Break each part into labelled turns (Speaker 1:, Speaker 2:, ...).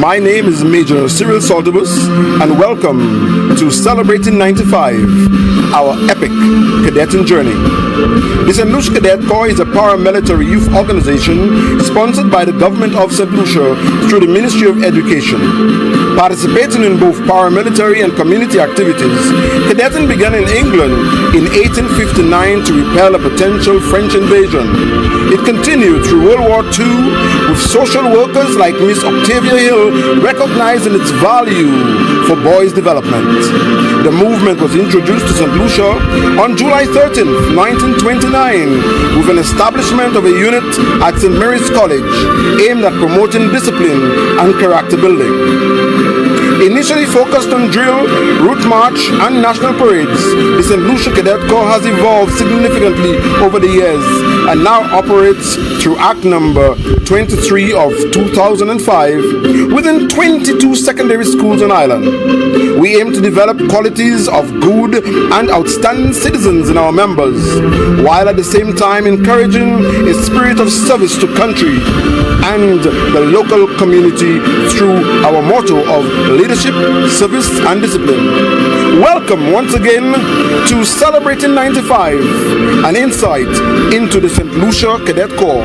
Speaker 1: My name is Major Cyril Saltibus, and welcome to Celebrating 95, our epic cadetting journey. The St. Lucia Cadet Corps is a paramilitary youth organization sponsored by the government of St. Lucia through the Ministry of Education. Participating in both paramilitary and community activities, cadetting began in England in 1859 to repel a potential French invasion. It continued through World War II, with social workers like Miss Octavia Hill recognizing its value for boys' development. The movement was introduced to St. Lucia on July 13th, 1929, with an establishment of a unit at St. Mary's College aimed at promoting discipline and character building. Initially focused on drill, route march, and national parades, the St. Lucia Cadet Corps has evolved significantly over the years and now operates through Act number 23 of 2005 within 22 secondary schools on island. We aim to develop qualities of good and outstanding citizens in our members, while at the same time encouraging a spirit of service to country and the local community through our motto of leadership, service, and discipline. Welcome once again to Celebrating 95, an insight into the St. Lucia Cadet Corps.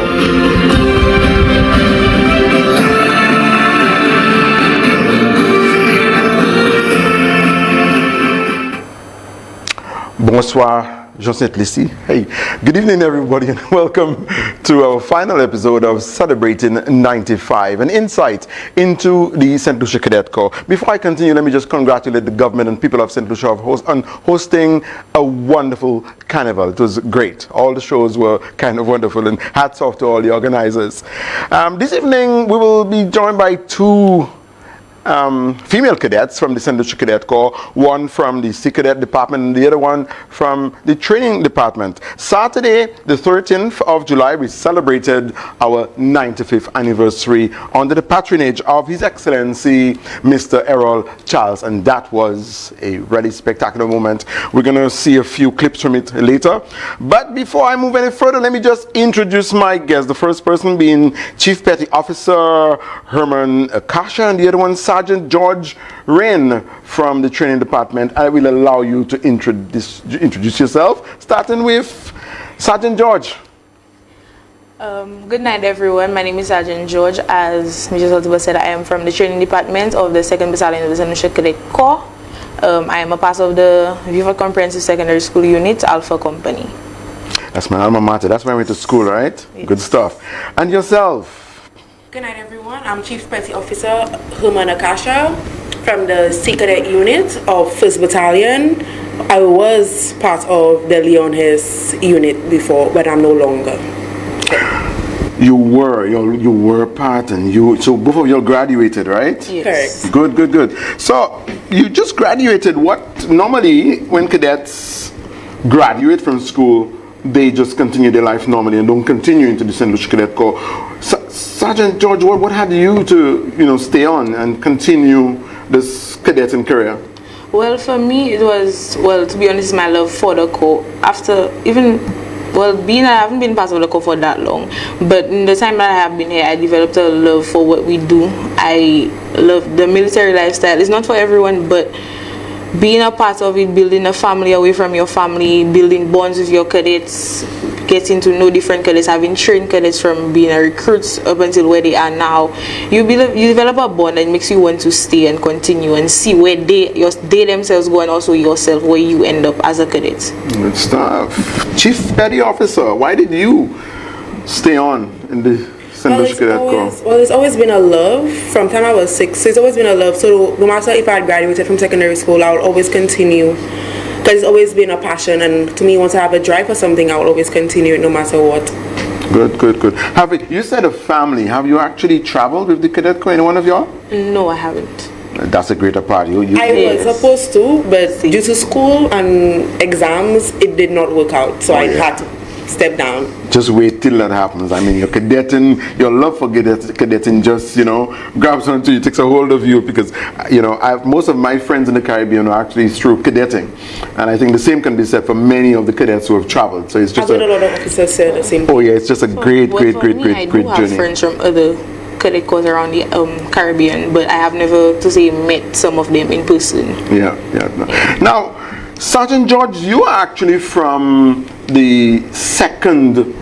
Speaker 1: Bonsoir, Jean-Saint-Lucie. Hey, good evening everybody, and welcome to our final episode of Celebrating 95, an insight into the St. Lucia Cadet Corps. Before I continue, let me just congratulate the government and people of St. Lucia on hosting a wonderful carnival. It was great. All the shows were kind of wonderful, and hats off to all the organizers. This evening we will be joined by two female cadets from the St. Lucia Cadet Corps, one from the Sea Cadet Department and the other one from the Training Department. Saturday, the 13th of July, we celebrated our 95th anniversary under the patronage of His Excellency, Mr. Errol Charles, and that was a really spectacular moment. We're going to see a few clips from it later. But before I move any further, let me just introduce my guests. The first person being Chief Petty Officer Herman Akasha, and the other one Sergeant George Wren from the Training Department. I will allow you to introduce yourself, starting with Sergeant George.
Speaker 2: Good night, everyone. My name is Sergeant George. As Major Saltibus said, I am from the Training Department of the 2nd Battalion of the St. Lucia Cadet Corps. I am a part of the Viva Comprehensive Secondary School Unit, Alpha Company.
Speaker 1: That's my alma mater. That's where I went to school, right? Yes. Good stuff. And yourself?
Speaker 3: Good night, everyone. I'm Chief Petty Officer Herman Akasha from the Sea Cadet Unit of 1st Battalion. I was part of the Leon Hess unit before, but I'm no longer.
Speaker 1: You were part, and so both of you graduated, right?
Speaker 3: Yes.
Speaker 1: Correct. Good. So you just graduated. What normally when cadets graduate from school, they just continue their life normally and don't continue into the St. Lucia Cadet Corps. Sergeant George, what had you to stay on and continue this cadetting career?
Speaker 2: Well, for me, it was, to be honest, my love for the Corps. After I haven't been part of the Corps for that long, but in the time that I have been here, I developed a love for what we do. I love the military lifestyle. It's not for everyone, but being a part of it, building a family away from your family, building bonds with your cadets, getting to know different cadets, having trained cadets from being a recruit up until where they are now, you develop a bond that makes you want to stay and continue and see where they themselves go, and also yourself, where you end up as a cadet.
Speaker 1: Good stuff. Chief Petty Officer, why did you stay on in the St. Lucia Cadet Corps?
Speaker 3: Well, it's always been a love from the time I was 6. So it's always been a love. So no matter if I had graduated from secondary school, I would always continue. Because it's always been a passion, and to me, once I have a drive for something, I will always continue it no matter what.
Speaker 1: Good. You said a family. Have you actually traveled with the Cadet Corps, any one of y'all?
Speaker 2: No, I haven't.
Speaker 1: That's a greater part.
Speaker 3: I was supposed to, but due to school and exams, it did not work out. So I had to step down.
Speaker 1: Just wait till that happens. I mean, your love for cadetting just, grabs onto you, takes a hold of you, because, most of my friends in the Caribbean are actually through cadetting. And I think the same can be said for many of the cadets who have traveled. So it's just
Speaker 3: a lot of officers say the same thing.
Speaker 1: Oh yeah, it's just a great journey.
Speaker 2: I do have friends from other cadet corps around the Caribbean, but I have never, to say, met some of them in person.
Speaker 1: Yeah. Now, Sergeant George, you are actually from the second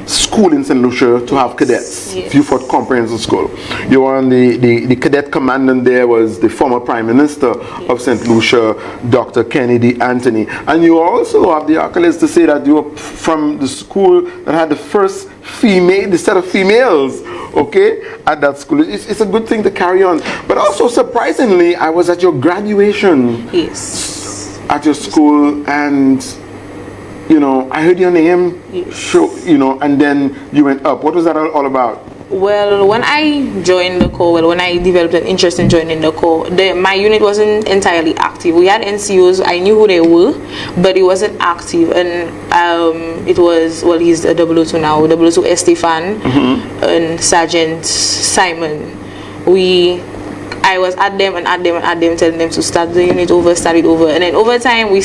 Speaker 1: school in St. Lucia to have cadets,
Speaker 2: yes.
Speaker 1: Beaufort Comprehensive School. You were on the cadet commandant there was the former Prime Minister of St. Lucia, Dr. Kennedy Anthony. And you also have the accolades to say that you were from the school that had the first the set of females, okay, at that school. It's a good thing to carry on. But also, surprisingly, I was at your graduation at your school, and you know, I heard your name, and then you went up. What was that all about?
Speaker 2: Well, when I joined the Corps, when I developed an interest in joining the Corps, my unit wasn't entirely active. We had NCOs, I knew who they were, but it wasn't active. And it was, well, he's a 002 now, 002 Estefan and Sergeant Simon. I was at them, telling them to start the unit over, start it over. And then over time, we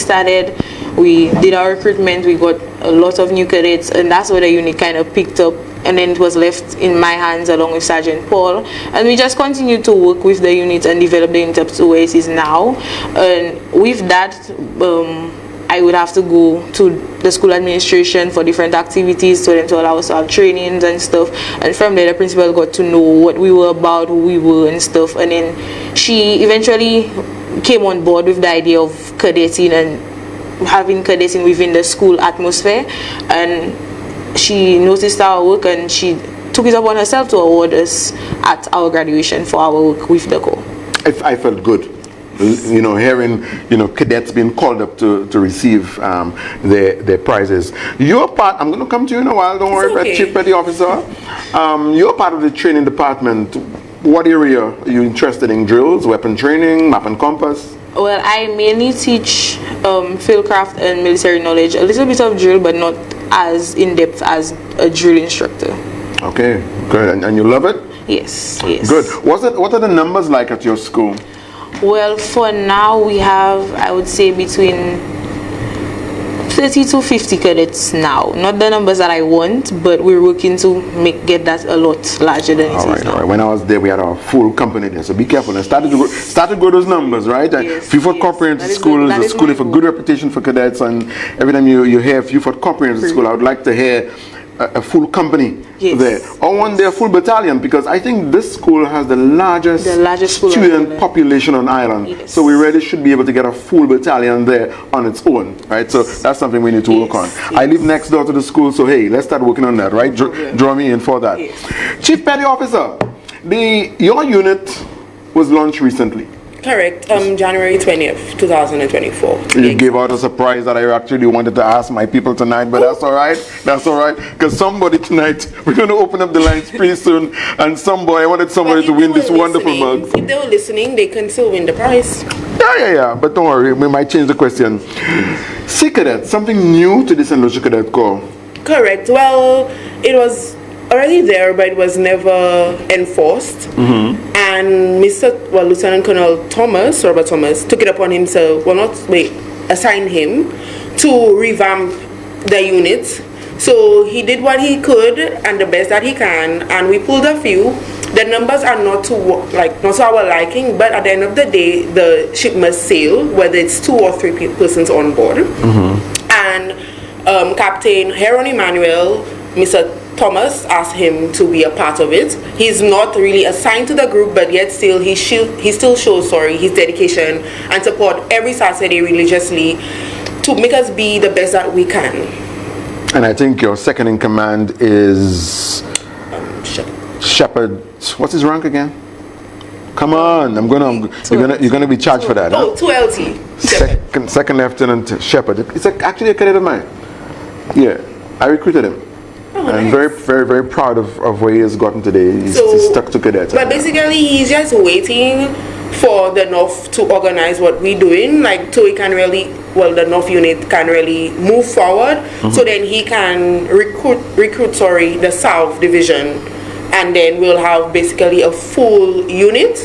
Speaker 2: did our recruitment, we got a lot of new cadets, and that's where the unit kind of picked up. And then it was left in my hands along with Sergeant Paul. And we just continued to work with the unit and develop the unit up to where it is now. And with that, I would have to go to the school administration for different activities, for them to allow us to have trainings and stuff. And from there, the principal got to know what we were about, who we were and stuff. And then she eventually came on board with the idea of cadetting and having cadetting within the school atmosphere. And she noticed our work and she took it upon herself to award us at our graduation for our work with the Corps.
Speaker 1: I felt good, you know, hearing, you know, cadets being called up to receive their prizes. You're part, I'm going to come to you in a while, don't worry, okay. Chief Petty Officer. You're part of the training department. What area are you interested in? Drills, weapon training, map and compass?
Speaker 2: Well, I mainly teach fieldcraft and military knowledge, a little bit of drill, but not as in-depth as a drill instructor.
Speaker 1: Okay, good. And you love it?
Speaker 2: Yes.
Speaker 1: Good. What are the numbers like at your school?
Speaker 2: Well, for now we have, I would say, between 30 to 50 cadets now. Not the numbers that I want, but we're working to get that a lot larger than it is now. All right.
Speaker 1: When I was there, we had a full company there, so be careful. And start to grow those numbers, right? Beaufort Comprehensive School is a school with a good reputation for cadets, and every time you hear Beaufort Comprehensive School, I would like to hear a full company there, or one day a full battalion, because I think this school has the largest student population on island. So we really should be able to get a full battalion there on its own, right? So that's something we need to work on. I live next door to the school, so hey, let's start working on that, right? Draw me in for that. Chief Petty Officer, your unit was launched recently.
Speaker 3: Correct. January 20th, 2024.
Speaker 1: You gave out a surprise that I actually wanted to ask my people tonight, but that's all right. That's all right. Because somebody tonight, we're going to open up the lines pretty soon, and I wanted somebody to win this wonderful mug.
Speaker 3: If they were listening, they can still win the prize.
Speaker 1: Yeah. But don't worry, we might change the question. Sea Cadet, something new to the St. Lucia Cadet Corps.
Speaker 3: Correct. Well, it was already there, but it was never enforced. And Lieutenant Colonel Robert Thomas, took it upon himself, assigned him to revamp the unit. So he did what he could and the best that he can, and we pulled a few. The numbers are not to our liking, but at the end of the day, the ship must sail, whether it's 2 or 3 persons on board. And Captain Heron Emmanuel, Mr. Thomas asked him to be a part of it. He's not really assigned to the group, but yet still he still shows his dedication and support every Saturday religiously to make us be the best that we can.
Speaker 1: And I think your second in command is Shepherd. What's his rank again? Come on, you're gonna be charged for that.
Speaker 3: Oh, 2LT.
Speaker 1: Second Lieutenant Shepherd. It's actually a cadet of mine. Yeah, I recruited him. I'm very, very, very proud of where he has gotten today. He's stuck to cadet.
Speaker 3: But basically, he's just waiting for the North to organize what we're doing, so he can really, the North unit can really move forward. So then he can recruit the South division, and then we'll have basically a full unit,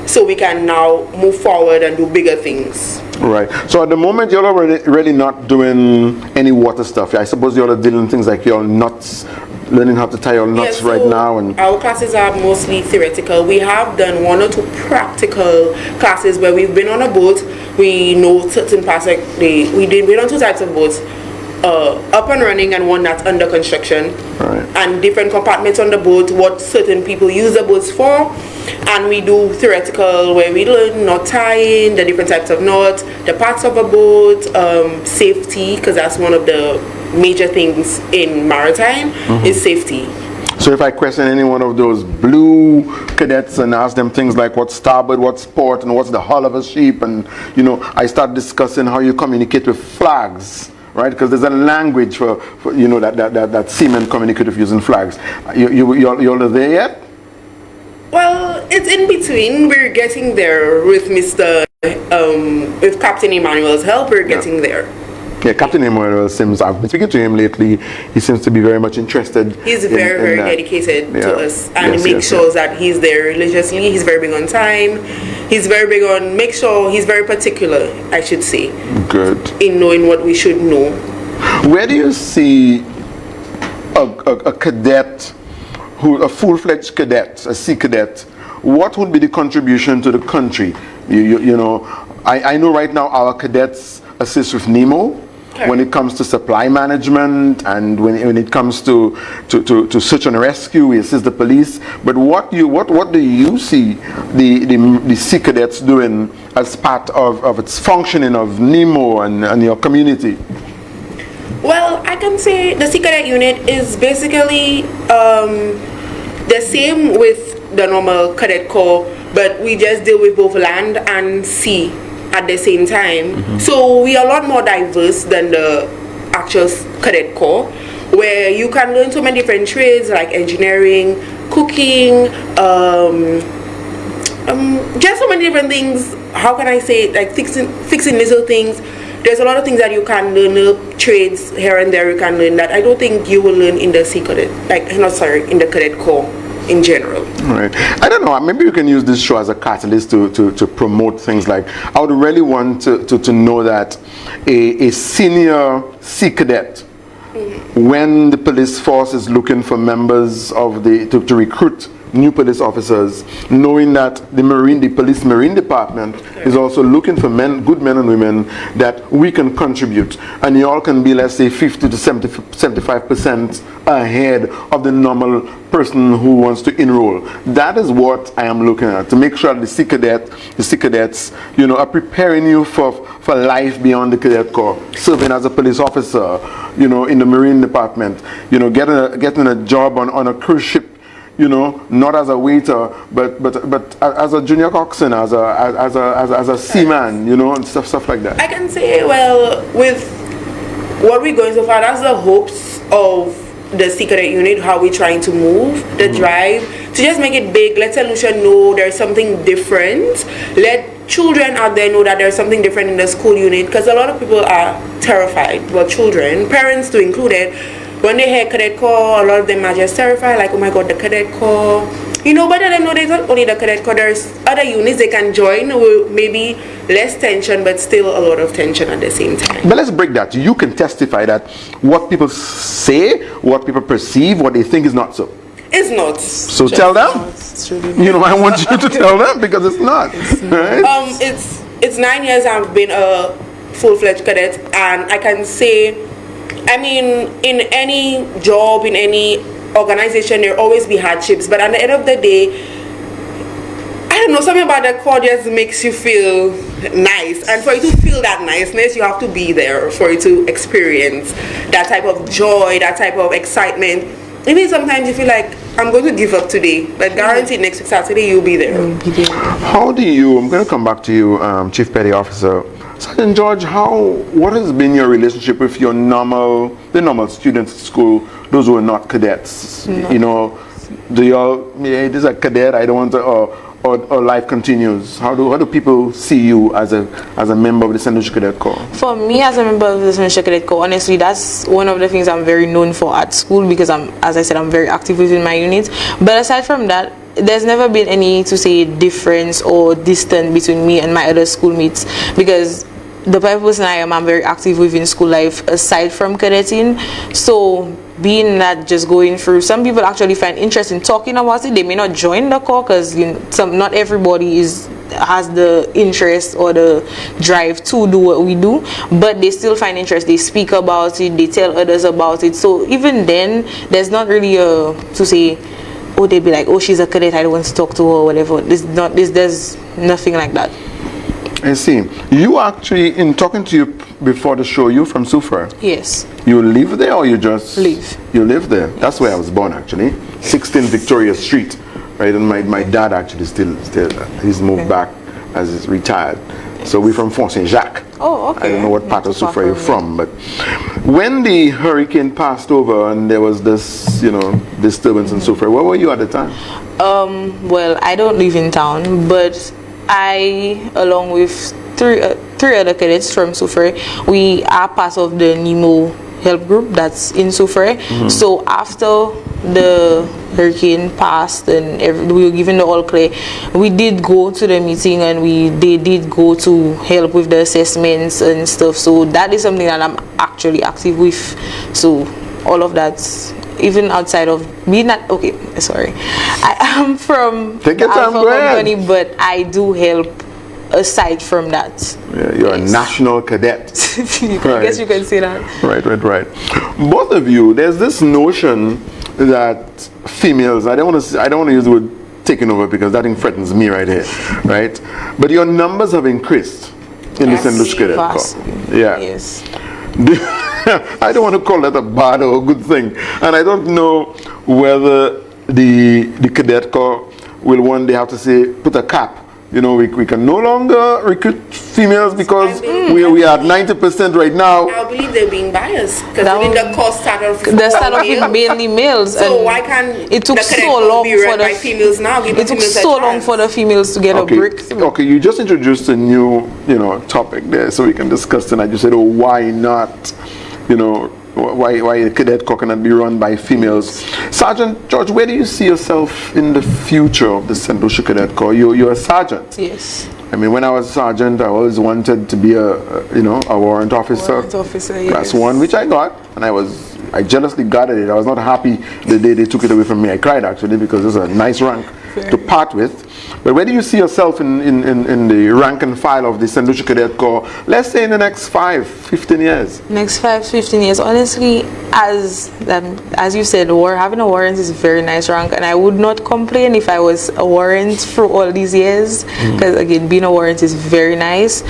Speaker 3: so we can now move forward and do bigger things.
Speaker 1: Right. So at the moment, you're already not doing any water stuff. I suppose you're dealing with things like your nuts, learning how to tie your knots
Speaker 3: so
Speaker 1: right now. And
Speaker 3: our classes are mostly theoretical. We have done 1 or 2 practical classes where we've been on a boat. We know certain parts, like we're on 2 types of boats. Up and running and one that's under construction,
Speaker 1: right.
Speaker 3: And different compartments on the boat, what certain people use the boats for. And we do theoretical where we learn knot tying, the different types of knots, the parts of a boat, safety, because that's one of the major things in maritime is safety.
Speaker 1: So if I question any one of those blue cadets and ask them things like what's starboard, what's port, and what's the hull of a ship, and I start discussing how you communicate with flags, right? Because there's a language for that seamen communicate with using flags. You're there yet?
Speaker 3: Well, it's in between. We're getting there with with Captain Emmanuel's help. We're getting there.
Speaker 1: Yeah, Captain Emmanuel seems, I've been speaking to him lately, he seems to be very much interested.
Speaker 3: He's very dedicated to us, and make sure that he's there religiously. He's very big on time. He's very big on, he's very particular, I should say. Good. In knowing what we should know.
Speaker 1: Where do you see a cadet, a full-fledged cadet, a sea cadet, what would be the contribution to the country? I know right now our cadets assist with NEMO. When it comes to supply management and when it comes to search and rescue, we assist the police. But what do you see the sea cadets doing as part of its functioning of NEMO and your community?
Speaker 3: Well, I can say the sea cadet unit is basically the same with the normal cadet corps, but we just deal with both land and sea at the same time. So we are a lot more diverse than the actual cadet corps, where you can learn so many different trades like engineering, cooking, just so many different things. How can I say it? Like fixing little things. There's a lot of things that you can learn, trades here and there you can learn that I don't think you will learn in the sea cadet, in the cadet corps in general.
Speaker 1: Right. I don't know, maybe you can use this show as a catalyst to promote things like, I would really want to know that a senior sea cadet, when the police force is looking for members of to recruit new police officers, knowing that the police marine department is also looking for good men and women that we can contribute, and you all can be, let's say, 50 to 75% ahead of the normal person who wants to enroll. That is what I am looking at, to make sure the sea cadets, are preparing you for life beyond the cadet corps, serving as a police officer, in the marine department, getting a job on a cruise ship, not as a waiter, but as a junior coxswain, as a seaman, and stuff like that.
Speaker 3: I can say, well, with what we're going so far, that's the hopes of the sea cadet unit, how we're trying to move, the drive, to just make it big. Let St. Lucia know there's something different. Let children out there know that there's something different in the school unit, because a lot of people are terrified, well, children, parents too included. When they hear cadet corps, a lot of them are just terrified, like, oh my god, the cadet corps. But let them know there's not only the cadet corps, there's other units they can join with maybe less tension, but still a lot of tension at the same time.
Speaker 1: But let's break that. You can testify that what people say, what people perceive, what they think is not so.
Speaker 3: It's not.
Speaker 1: So tell them. I want you to tell them, because it's not. Right?
Speaker 3: It's 9 years I've been a full-fledged cadet, and I can say, in any job, in any organization, there always be hardships, but at the end of the day, I don't know, something about the corps just makes you feel nice, and for you to feel that niceness, you have to be there for you to experience that type of joy, that type of excitement. Even sometimes you feel like, I'm going to give up today, but guaranteed next Saturday you'll be there.
Speaker 1: I'm going to come back to you, Chief Petty Officer. Sergeant George, what has been your relationship with the normal students at school, those who are not cadets? No. Do you all, this is a cadet, I don't want to, or life continues? How do people see you as a member of the St. Lucia Cadet Corps?
Speaker 2: For me, as a member of the St. Lucia Cadet Corps, honestly, that's one of the things I'm very known for at school, because as I said, I'm very active within my unit. But aside from that, there's never been any, to say, difference or distance between me and my other schoolmates, because the type of person I am, I'm very active within school life aside from cadetting. So being that just going through, some people actually find interest in talking about it. They may not join the corps because not everybody has the interest or the drive to do what we do, but they still find interest. They speak about it, they tell others about it. So even then, there's not really to say, oh, they'd be like, oh, she's a cadet, I don't want to talk to her or whatever. There's nothing like that.
Speaker 1: I see. You actually, in talking to you before the show, you from Soufriere?
Speaker 2: Yes.
Speaker 1: You live there or you just...
Speaker 2: Live.
Speaker 1: You live there? Yes. That's where I was born, actually. 16 Victoria Street, right? And my dad actually still he's moved back as he's retired. So we're from Fort Saint-Jacques.
Speaker 2: Oh, okay.
Speaker 1: I don't know what part of Soufriere you're from, but when the hurricane passed over and there was this, disturbance in Soufriere, where were you at the time?
Speaker 2: Well, I don't live in town, but I, along with three other cadets from Soufriere, we are part of the NEMO help group that's in Soufriere. So after the hurricane passed and we were given the all clear, we did go to the meeting and they did go to help with the assessments and stuff. So that is something that I'm actually active with. So all of that, even outside of me, I am from the Alpha company, but I do help aside from that.
Speaker 1: Yeah, you're a national cadet.
Speaker 2: I guess you can say that.
Speaker 1: Right. Both of you, there's this notion that females, I don't want to use the word taking over because that thing threatens me right here, right? But your numbers have increased in the St. Lucia Cadet Corps. Yeah.
Speaker 2: Yes.
Speaker 1: I don't want to call that a bad or a good thing, and I don't know whether the Cadet Corps will one day have to say put a cap. We can no longer recruit females because we are at 90% right now.
Speaker 3: I believe they're being biased because the course started off
Speaker 2: with mainly males.
Speaker 3: So why can't
Speaker 2: it took so long for the
Speaker 3: females now?
Speaker 2: It took so long for the females to get a breakthrough.
Speaker 1: Okay, you just introduced a new topic there, so we can discuss tonight. You said, oh, why not? Why the cadet corps cannot be run by females? Sergeant George, where do you see yourself in the future of the St. Lucia Cadet Corps? You're a sergeant.
Speaker 2: Yes.
Speaker 1: I mean, when I was a sergeant, I always wanted to be a warrant officer.
Speaker 2: Warrant officer, yes.
Speaker 1: Class 1, which I got, and I jealously guarded it. I was not happy the day they took it away from me. I cried actually because it's a nice rank to part with. But where do you see yourself in the rank and file of the St. Lucia Cadet Corps, let's say in the next 5-15 years?
Speaker 2: Next 5-15 years, honestly, as you said, having a warrant is a very nice rank, and I would not complain if I was a warrant through all these years, because again, being a warrant is very nice.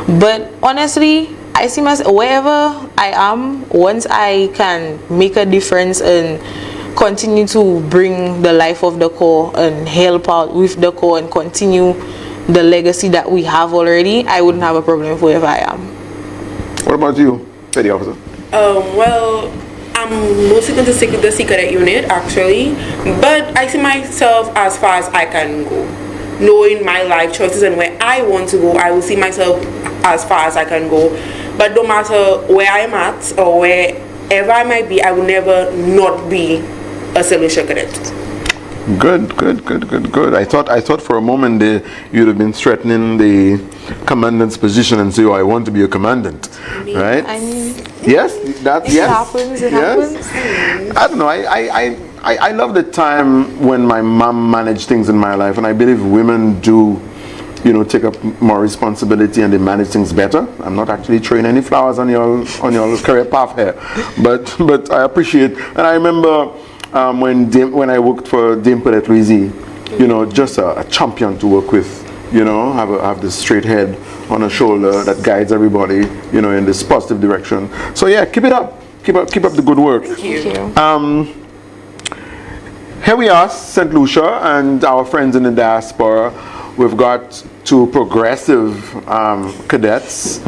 Speaker 2: But honestly, I see myself wherever I am, once I can make a difference and continue to bring the life of the corps and help out with the corps and continue the legacy that we have already, I wouldn't have a problem with wherever I am.
Speaker 1: What about you, Petty Officer?
Speaker 3: Well, I'm mostly going to stick with the Sea Cadet unit actually, but I see myself as far as I can go. Knowing my life choices and where I want to go, I will see myself as far as I can go. But no matter where I'm at or wherever I might be, I will never not be a St. Lucia cadet.
Speaker 1: Good. I thought for a moment that you'd have been threatening the commandant's position and say, "Oh, I want to be a commandant," right?
Speaker 2: I mean,
Speaker 1: yes,
Speaker 2: it happens. It happens.
Speaker 1: I don't know. I love the time when my mom managed things in my life, and I believe women do, take up more responsibility and they manage things better. I'm not actually throwing any flowers on your career path here, but I appreciate. And I remember when I worked for Dame Paulette Louisi, just a champion to work with. Have this straight head on a shoulder that guides everybody, in this positive direction. So yeah, keep it up. Keep up the good work.
Speaker 3: Thank you.
Speaker 1: Here we are, St. Lucia, and our friends in the diaspora. We've got two progressive cadets,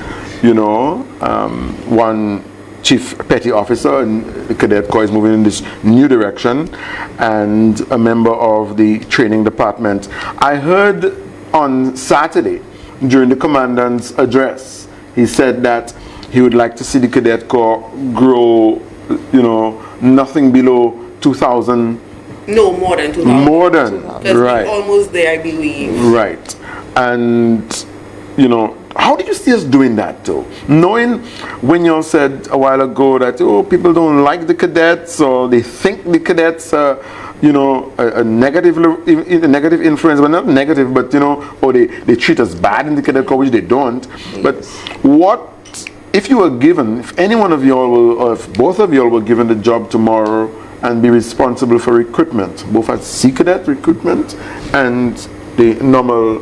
Speaker 1: one chief petty officer, and the cadet corps is moving in this new direction, and a member of the training department. I heard on Saturday during the commandant's address, he said that he would like to see the cadet corps grow, nothing below 2,000.
Speaker 3: No, more than 2,000.
Speaker 1: More than, right.
Speaker 3: Almost there, I believe.
Speaker 1: Right. And, how did you see us doing that though? Knowing when you said a while ago that people don't like the cadets, or they think the cadets are, a negative influence, but not negative, but or they treat us bad in the cadet corps, which they don't. Yes. But what if you were given, if any one of you all will, or if both of you all were given the job tomorrow and be responsible for recruitment, both at Sea Cadet recruitment and the normal,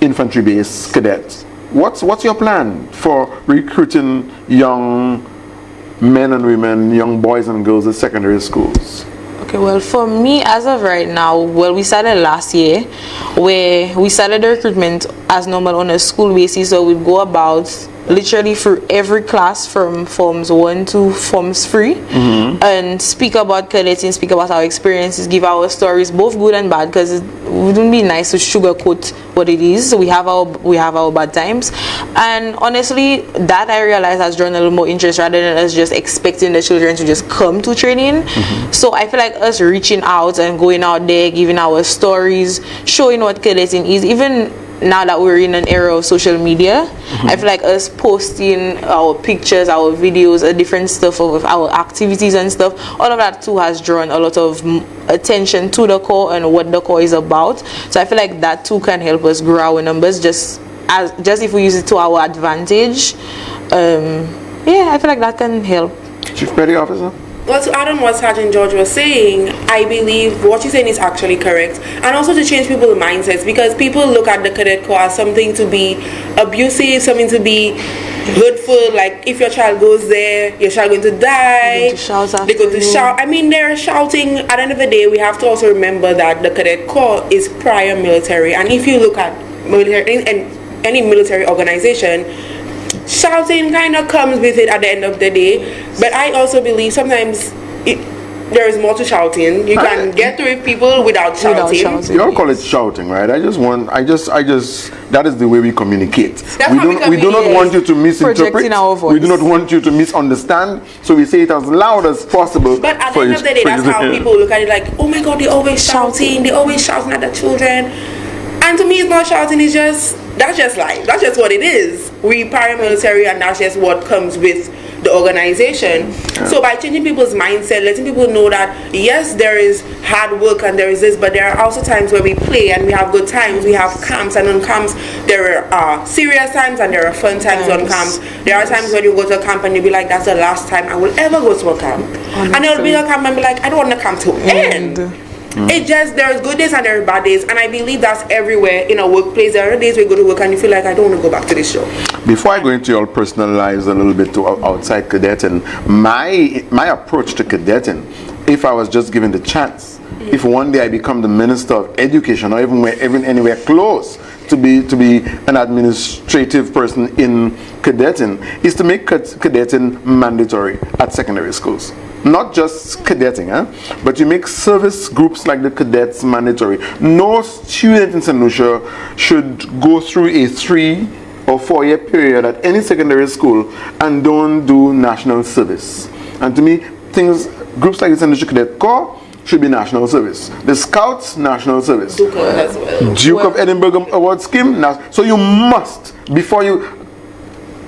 Speaker 1: infantry-based cadets? What's your plan for recruiting young men and women, young boys and girls at secondary schools?
Speaker 2: Okay, well, for me, as of right now, we started last year, where we started the recruitment as normal on a school basis. So we'd go about literally through every class from Forms 1 to Forms 3, and speak about cadets, speak about our experiences, give our stories, both good and bad, because it wouldn't be nice to sugarcoat what it is. So we have our bad times, and honestly, that I realized has drawn a little more interest rather than us just expecting the children to just come to training. So I feel like us reaching out and going out there, giving our stories, showing what cadetting is, even now that we're in an era of social media, I feel like us posting our pictures, our videos, different stuff of our activities and stuff, all of that too has drawn a lot of attention to the corps and what the corps is about. So I feel like that too can help us grow our numbers, just if we use it to our advantage. I feel like that can help.
Speaker 1: Chief Petty Officer?
Speaker 3: Well, to add on what Sergeant George was saying, I believe what you're saying is actually correct. And also to change people's mindsets, because people look at the cadet corps as something to be abusive, something to be hurtful, like if your child goes there, your child going to die, they're going to shout. I mean, they're shouting. At the end of the day, we have to also remember that the cadet corps is prior military. And if you look at military and any military organization, shouting kind of comes with it at the end of the day. But I also believe sometimes there is more to shouting. You can get through it people without shouting.
Speaker 1: You all call it shouting, right? I just that is the way we communicate. We do not want you to misinterpret. We do not want you to misunderstand. So we say it as loud as possible.
Speaker 3: But at the end of the day, that's how people look at it, like, oh my God, they're always shouting. They're always shouting at the children. And to me, it's not shouting, that's just life. That's just what it is. We paramilitary, and that's just what comes with the organization. Yeah. So by changing people's mindset, letting people know that yes, there is hard work and there is this, but there are also times where we play and we have good times. We have camps, and on camps there are serious times and there are fun times on camps. There are times when you go to a camp and you'll be like, that's the last time I will ever go to a camp. Honestly. And there'll be a camp and be like, I don't want the camp to end. It just, there's good days and there are bad days, and I believe that's everywhere in a workplace. There are days we go to work and you feel like, I don't want to go back to this show.
Speaker 1: Before I go into your personal lives a little bit to outside cadetting, my approach to cadetting, if I was just given the chance, if one day I become the Minister of Education, or even anywhere close to be an administrative person in cadetting, is to make cadetting mandatory at secondary schools. Not just cadetting, but you make service groups like the cadets mandatory. No student in St. Lucia should go through a 3 or 4 year period at any secondary school and don't do national service. And to me, groups like the St. Lucia Cadet Corps should be national service. The Scouts, national service.
Speaker 3: Duke as well.
Speaker 1: Duke of Edinburgh Award Scheme. So you must, before you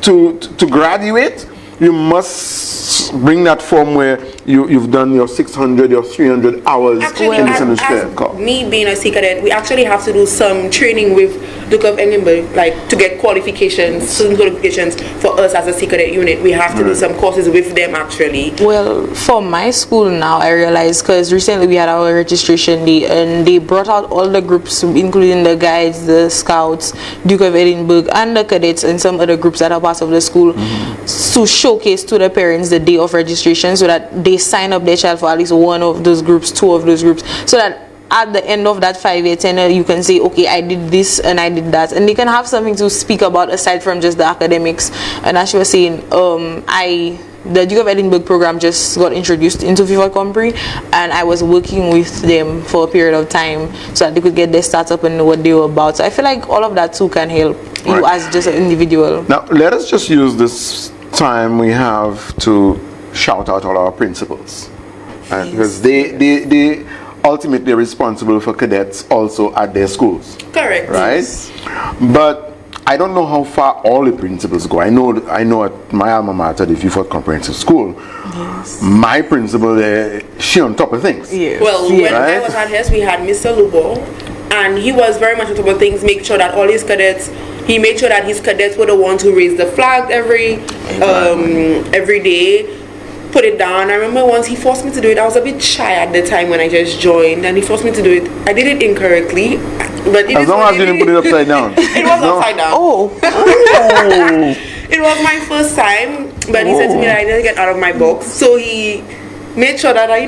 Speaker 1: to graduate, you must bring that form where you've done your 600, your 300 hours
Speaker 3: actually,
Speaker 1: in the St. Lucia Cadet Corps.
Speaker 3: Me being a Sea Cadet, we actually have to do some training with Duke of Edinburgh, like to get qualifications, certain qualifications for us as a Sea Cadet unit. We have to do some courses with them actually.
Speaker 2: Well, for my school now, I realized, because recently we had our registration day and they brought out all the groups, including the guides, the Scouts, Duke of Edinburgh, and the cadets, and some other groups that are part of the school, to showcase to the parents the day of registration, so that they sign up their child for at least one of those groups, 2 of those groups, so that at the end of that 5-year tenure, you can say, okay, I did this and I did that, and they can have something to speak about aside from just the academics. And as she was saying, the Duke of Edinburgh program just got introduced into FIFA Compre, and I was working with them for a period of time so that they could get their startup and know what they were about. So I feel like all of that too can help you as just an individual.
Speaker 1: Now let us just use this time we have to shout out all our principals, because they ultimately are responsible for cadets also at their schools.
Speaker 3: Correct.
Speaker 1: Right? But I don't know how far all the principals go. I know at my alma mater, the Vieux Fort Comprehensive School, my principal there, she on top of things.
Speaker 2: Yes.
Speaker 3: Well, when I was at HES, we had Mr. Lubo, and he was very much on top of things, make sure that all his cadets, he made sure that his cadets were the ones who raised the flag every day, put it down. I remember once he forced me to do it. I was a bit shy at the time when I just joined, and he forced me to do it. I did it incorrectly, but
Speaker 1: as long as you didn't put it upside down.
Speaker 3: It was upside down.
Speaker 2: Oh.
Speaker 3: It was my first time, but he said to me that I didn't get out of my box. So he made sure that I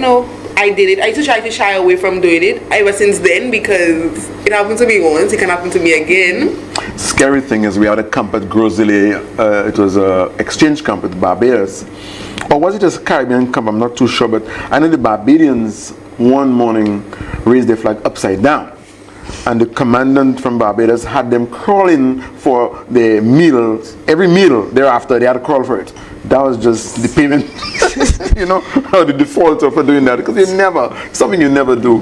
Speaker 3: did it. I used to try to shy away from doing it ever since then, because it happened to me once, it can happen to me again.
Speaker 1: Scary thing is we had a camp at Grosile. It was an exchange camp with Barbados. Or was it a Caribbean camp? I'm not too sure, but I know the Barbadians one morning raised their flag upside down. And the commandant from Barbados had them crawling for their meals. Every meal thereafter, they had to crawl for it. That was just the payment, or the default for doing that, because something you never do,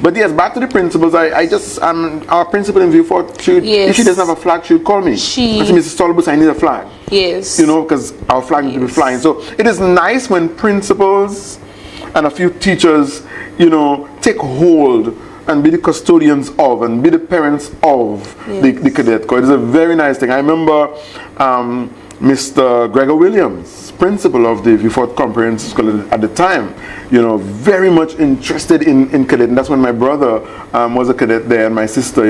Speaker 1: But yes, back to the principals. Our principal in Vieux Fort, if she doesn't have a flag, she'll call me. I say, Mrs. Saltibus, I need a flag.
Speaker 2: Yes.
Speaker 1: Because our flag needs to be flying. So it is nice when principals and a few teachers, take hold and be the custodians of and be the parents of the cadet corps. It is a very nice thing. I remember Mr. Gregor Williams, principal of the Vieux Fort Comprehensive School at the time, very much interested in cadet. And that's when my brother was a cadet there, and my sister,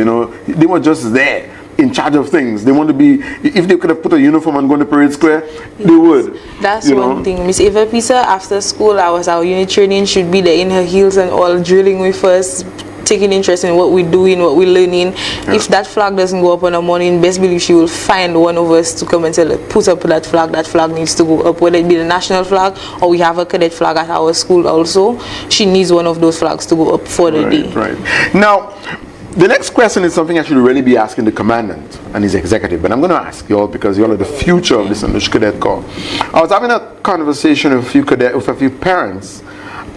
Speaker 1: they were just there in charge of things. They want to be, if they could have put a uniform and gone to Parade Square, they would.
Speaker 2: That's one thing. Miss Eva Pisa, after school hours, our unit training should be there in her heels and all, drilling with us, taking interest in what we're doing, what we're learning. If that flag doesn't go up on a morning, best believe she will find one of us to come and tell her, put up that flag needs to go up, whether it be the national flag or we have a cadet flag at our school also. She needs one of those flags to go up for the day.
Speaker 1: Right. Now, the next question is something I should really be asking the commandant and his executive, but I'm going to ask you all because you all are the future of this English Cadet Corps. I was having a conversation with a few parents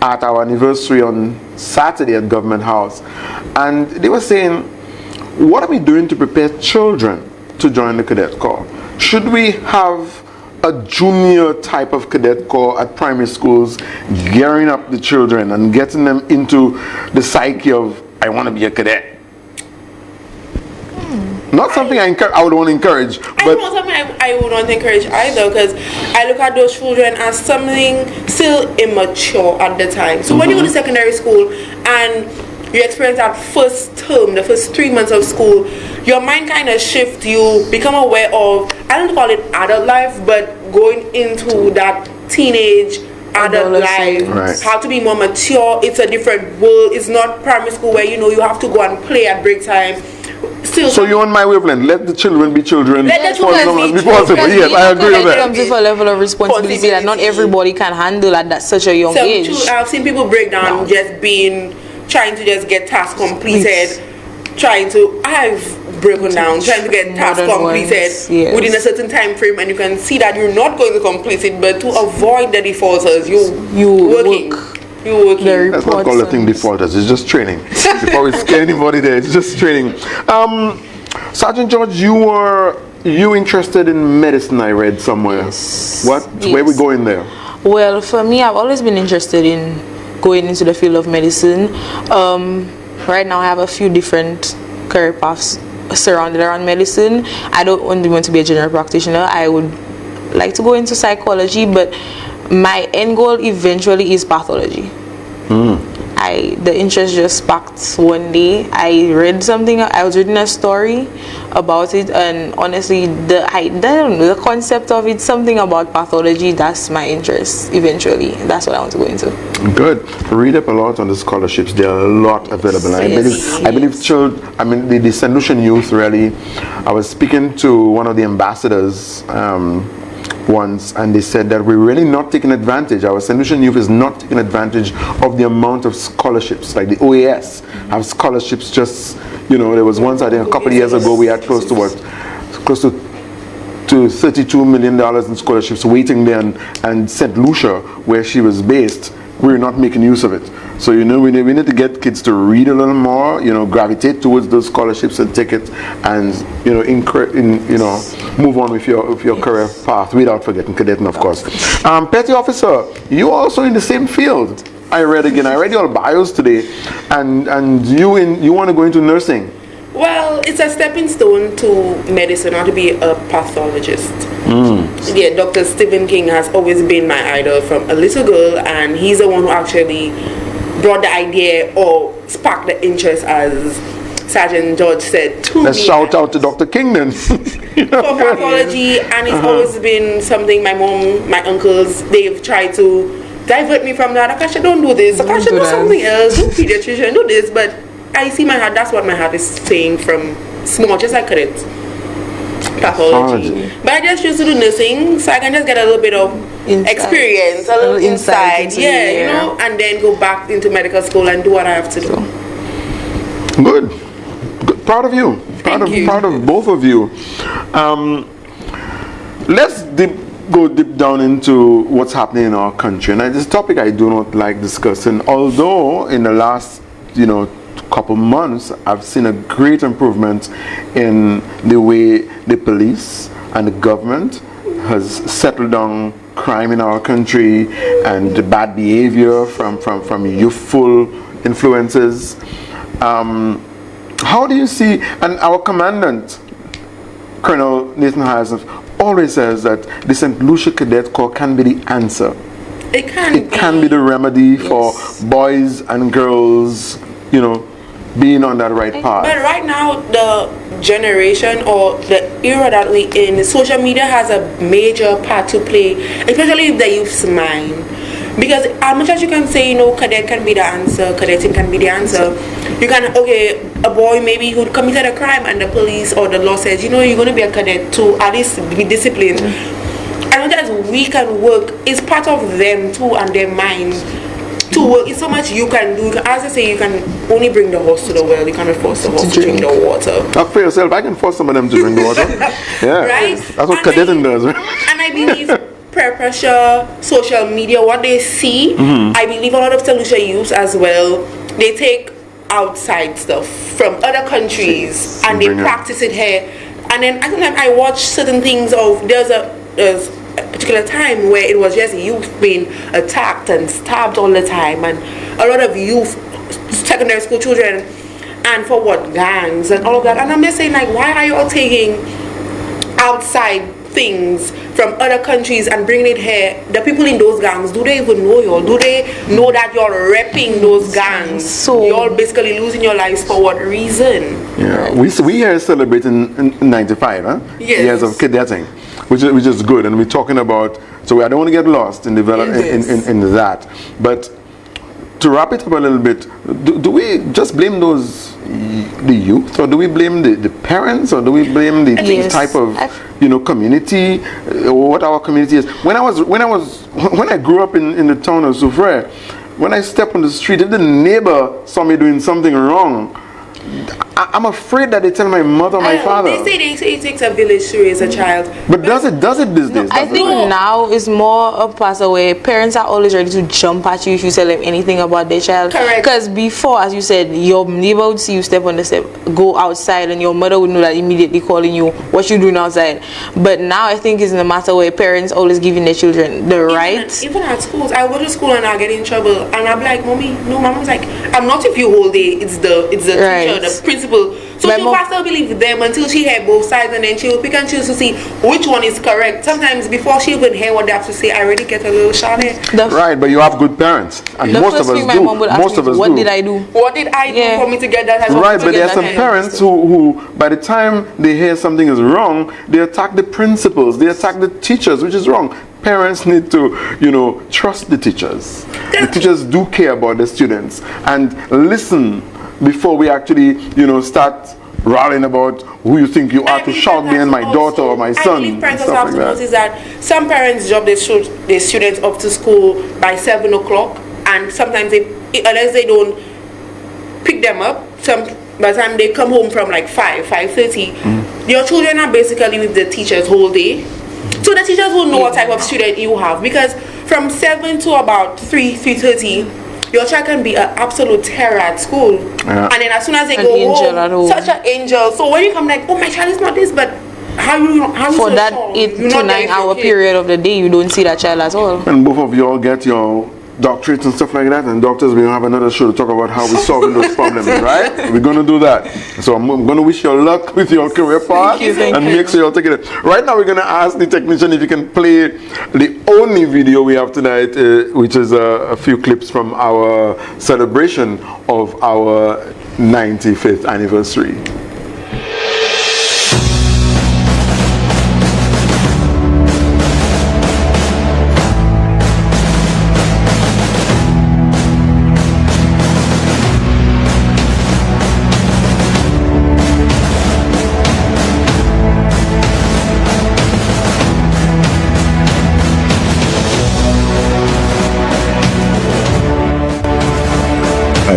Speaker 1: at our anniversary on Saturday at Government House, and they were saying, what are we doing to prepare children to join the Cadet Corps? Should we have a junior type of cadet corps at primary schools, gearing up the children and getting them into the psyche of, I want to be a cadet? Not something I would want to encourage.
Speaker 3: But not something I would want to encourage either, because I look at those children as something still immature at the time. So when you go to secondary school and you experience that first term, the first 3 months of school, your mind kind of shifts. You become aware of, I don't call it adult life, but going into that teenage adult life, how to be more mature. It's a different world. It's not primary school where you have to go and play at break time.
Speaker 1: So you're on my wavelength. Let the children be children
Speaker 3: for as
Speaker 1: long as possible. Yes, I agree with that.
Speaker 2: It comes with a level of responsibility that not everybody can handle at such a young age.
Speaker 3: I've seen people break down trying to just get tasks completed, I've broken down trying to get tasks completed within a certain time frame, and you can see that you're not going to complete it, but to avoid the defaulters, you're working.
Speaker 1: Let's not call the thing defaulters, it's just training. Before we scare anybody there, it's just training. Sergeant George, you interested in medicine, I read somewhere.
Speaker 2: Yes.
Speaker 1: Where are we going there?
Speaker 2: Well, for me, I've always been interested in going into the field of medicine. Right now I have a few different career paths surrounded around medicine. I don't only want to be a general practitioner. I would like to go into psychology, but my end goal eventually is pathology. The interest just sparked one day. I was reading a story about it, and honestly, the concept of it, something about pathology, that's my interest eventually. That's what I want to go into. Good.
Speaker 1: Read up a lot on the scholarships. There are a lot available.
Speaker 2: Yes.
Speaker 1: I believe the St. Lucian youth really, I was speaking to one of the ambassadors once, and they said that we're really not taking advantage. Our St. Lucian youth is not taking advantage of the amount of scholarships. Like the OAS have scholarships just, there was once, I think a couple of years ago, we had close to $32 million in scholarships waiting there, and St. Lucia, where she was based, we're not making use of it. So we need to get kids to read a little more, gravitate towards those scholarships and tickets, and move on with your career path without forgetting cadetting, of course. Petty officer, you also in the same field. I read your bios today, and you want to go into nursing.
Speaker 3: Well, it's a stepping stone to medicine, or to be a pathologist. Yeah, Dr. Stephen King has always been my idol from a little girl, and he's the one who actually brought the idea or sparked the interest, as Sergeant George said to me.
Speaker 1: Let's shout out to Dr. King then.
Speaker 3: For pathology, and it's always been something my mom, my uncles, they've tried to divert me from that. Akasha, don't do this. Akasha, do something else. Do pediatrician, do this. But I see my heart, that's what my heart is saying from small, just like cadet pathology. But I just choose to do nursing, so I can just get a little bit of experience, a little insight, and then go back into medical school and do what I have to do.
Speaker 1: Good. Proud of you. Proud of both of you. Let's go deep down into what's happening in our country. And this topic I do not like discussing, although in the last, couple months I've seen a great improvement in the way the police and the government has settled down crime in our country and the bad behavior from youthful influences. How do you see, and our commandant, Colonel Nathan Harrison, always says that the St. Lucia Cadet Corps can be the answer.
Speaker 3: It can
Speaker 1: be the remedy for boys and girls, being on that right path.
Speaker 3: But right now, the generation or the era that we're in, social media has a major part to play, especially with the youth's mind. Because as much as you can say, cadet can be the answer, cadetting can be the answer, you can, a boy maybe who committed a crime and the police or the law says, you're going to be a cadet to at least be disciplined. As much as we can work, it's part of them too and their mind to work. It's so much you can do. As I say, you can only bring the horse to the well, you cannot force the horse to drink the water.
Speaker 1: Not for yourself, I can force some of them to drink the water. Yeah,
Speaker 3: right?
Speaker 1: That's what cadetting does, right?
Speaker 3: And I believe peer pressure, social media, what they see, I believe a lot of St. Lucia youths as well, they take outside stuff from other countries and they practice it here. And then I watch certain things of, there's a particular time where it was just youth being attacked and stabbed all the time, and a lot of youth, secondary school children, and for what, gangs and all of that. And I'm just saying, why are you all taking outside things from other countries and bringing it here? The people in those gangs, do they even know you all? Do they know that you're repping those gangs? So you're basically losing your lives for what reason?
Speaker 1: Yeah, we here celebrating in 95, years of cadetting, which is good, and we're talking about. So I don't want to get lost in in that, but to wrap it up a little bit, do we just blame the youth, or do we blame the parents, or do we blame the type of community, or what our community is? When I grew up in the town of Soufrière, when I step on the street, if the neighbor saw me doing something wrong, I'm afraid that they tell my mother, my father.
Speaker 3: They say it takes a village to raise a child.
Speaker 1: But does it these days?
Speaker 2: I think now is more a pass away. Parents are always ready to jump at you if you tell them anything about their child.
Speaker 3: Correct.
Speaker 2: Because before, as you said, your neighbor would see you step on the step, go outside, and your mother would know that immediately calling you, what you doing outside. But now I think it's in a matter where parents always giving their children the right.
Speaker 3: Even at schools, I go to school and I get in trouble, and I'm like, mommy, no, my mom's like, I'm not with you whole day. It's the teacher, the principal. So she'll pastor believe them until she heard both sides, and then she will pick and choose to see which one is correct. Sometimes before she even hear what they have to say, I already get a little shouty.
Speaker 1: Right, but you have good parents, and most of us do. Most of us do.
Speaker 2: What did I do? What did I do
Speaker 3: for me to get that?
Speaker 1: Right, but there are some parents who, by the time they hear something is wrong, they attack the principals, they attack the teachers, which is wrong. Parents need to, trust the teachers. The teachers do care about the students, and listen before we actually, start rallying about who you think you are to shout behind my daughter or my son. I
Speaker 3: believe parents also have to notice that some parents drop their students off to school by 7 o'clock, and sometimes unless they don't pick them up, by the time they come home from 5:30, your children are basically with the teachers whole day. So the teachers will know what type of student you have, because from 7 to about 3:30, your child can be an absolute terror at school.
Speaker 1: Yeah.
Speaker 3: And then as soon as they
Speaker 2: An
Speaker 3: go
Speaker 2: angel at home.
Speaker 3: such an angel. So when you come like, oh, my child is not this, but how you
Speaker 2: For
Speaker 3: so
Speaker 2: that
Speaker 3: sure?
Speaker 2: 8
Speaker 3: You're
Speaker 2: to
Speaker 3: not there
Speaker 2: 9
Speaker 3: with your
Speaker 2: hour
Speaker 3: kid.
Speaker 2: period of the day, you don't see that child at all.
Speaker 1: And both of you all get your doctorates and stuff like that, and doctors, we're going to have another show to talk about how we're solving those problems, right? We're going to do that. So I'm going to wish you luck with your career path,
Speaker 2: Thank
Speaker 1: and
Speaker 2: you.
Speaker 1: make sure you'll take it. Right now, we're going to ask the technician if you can play the only video we have tonight, which is a few clips from our celebration of our 95th anniversary.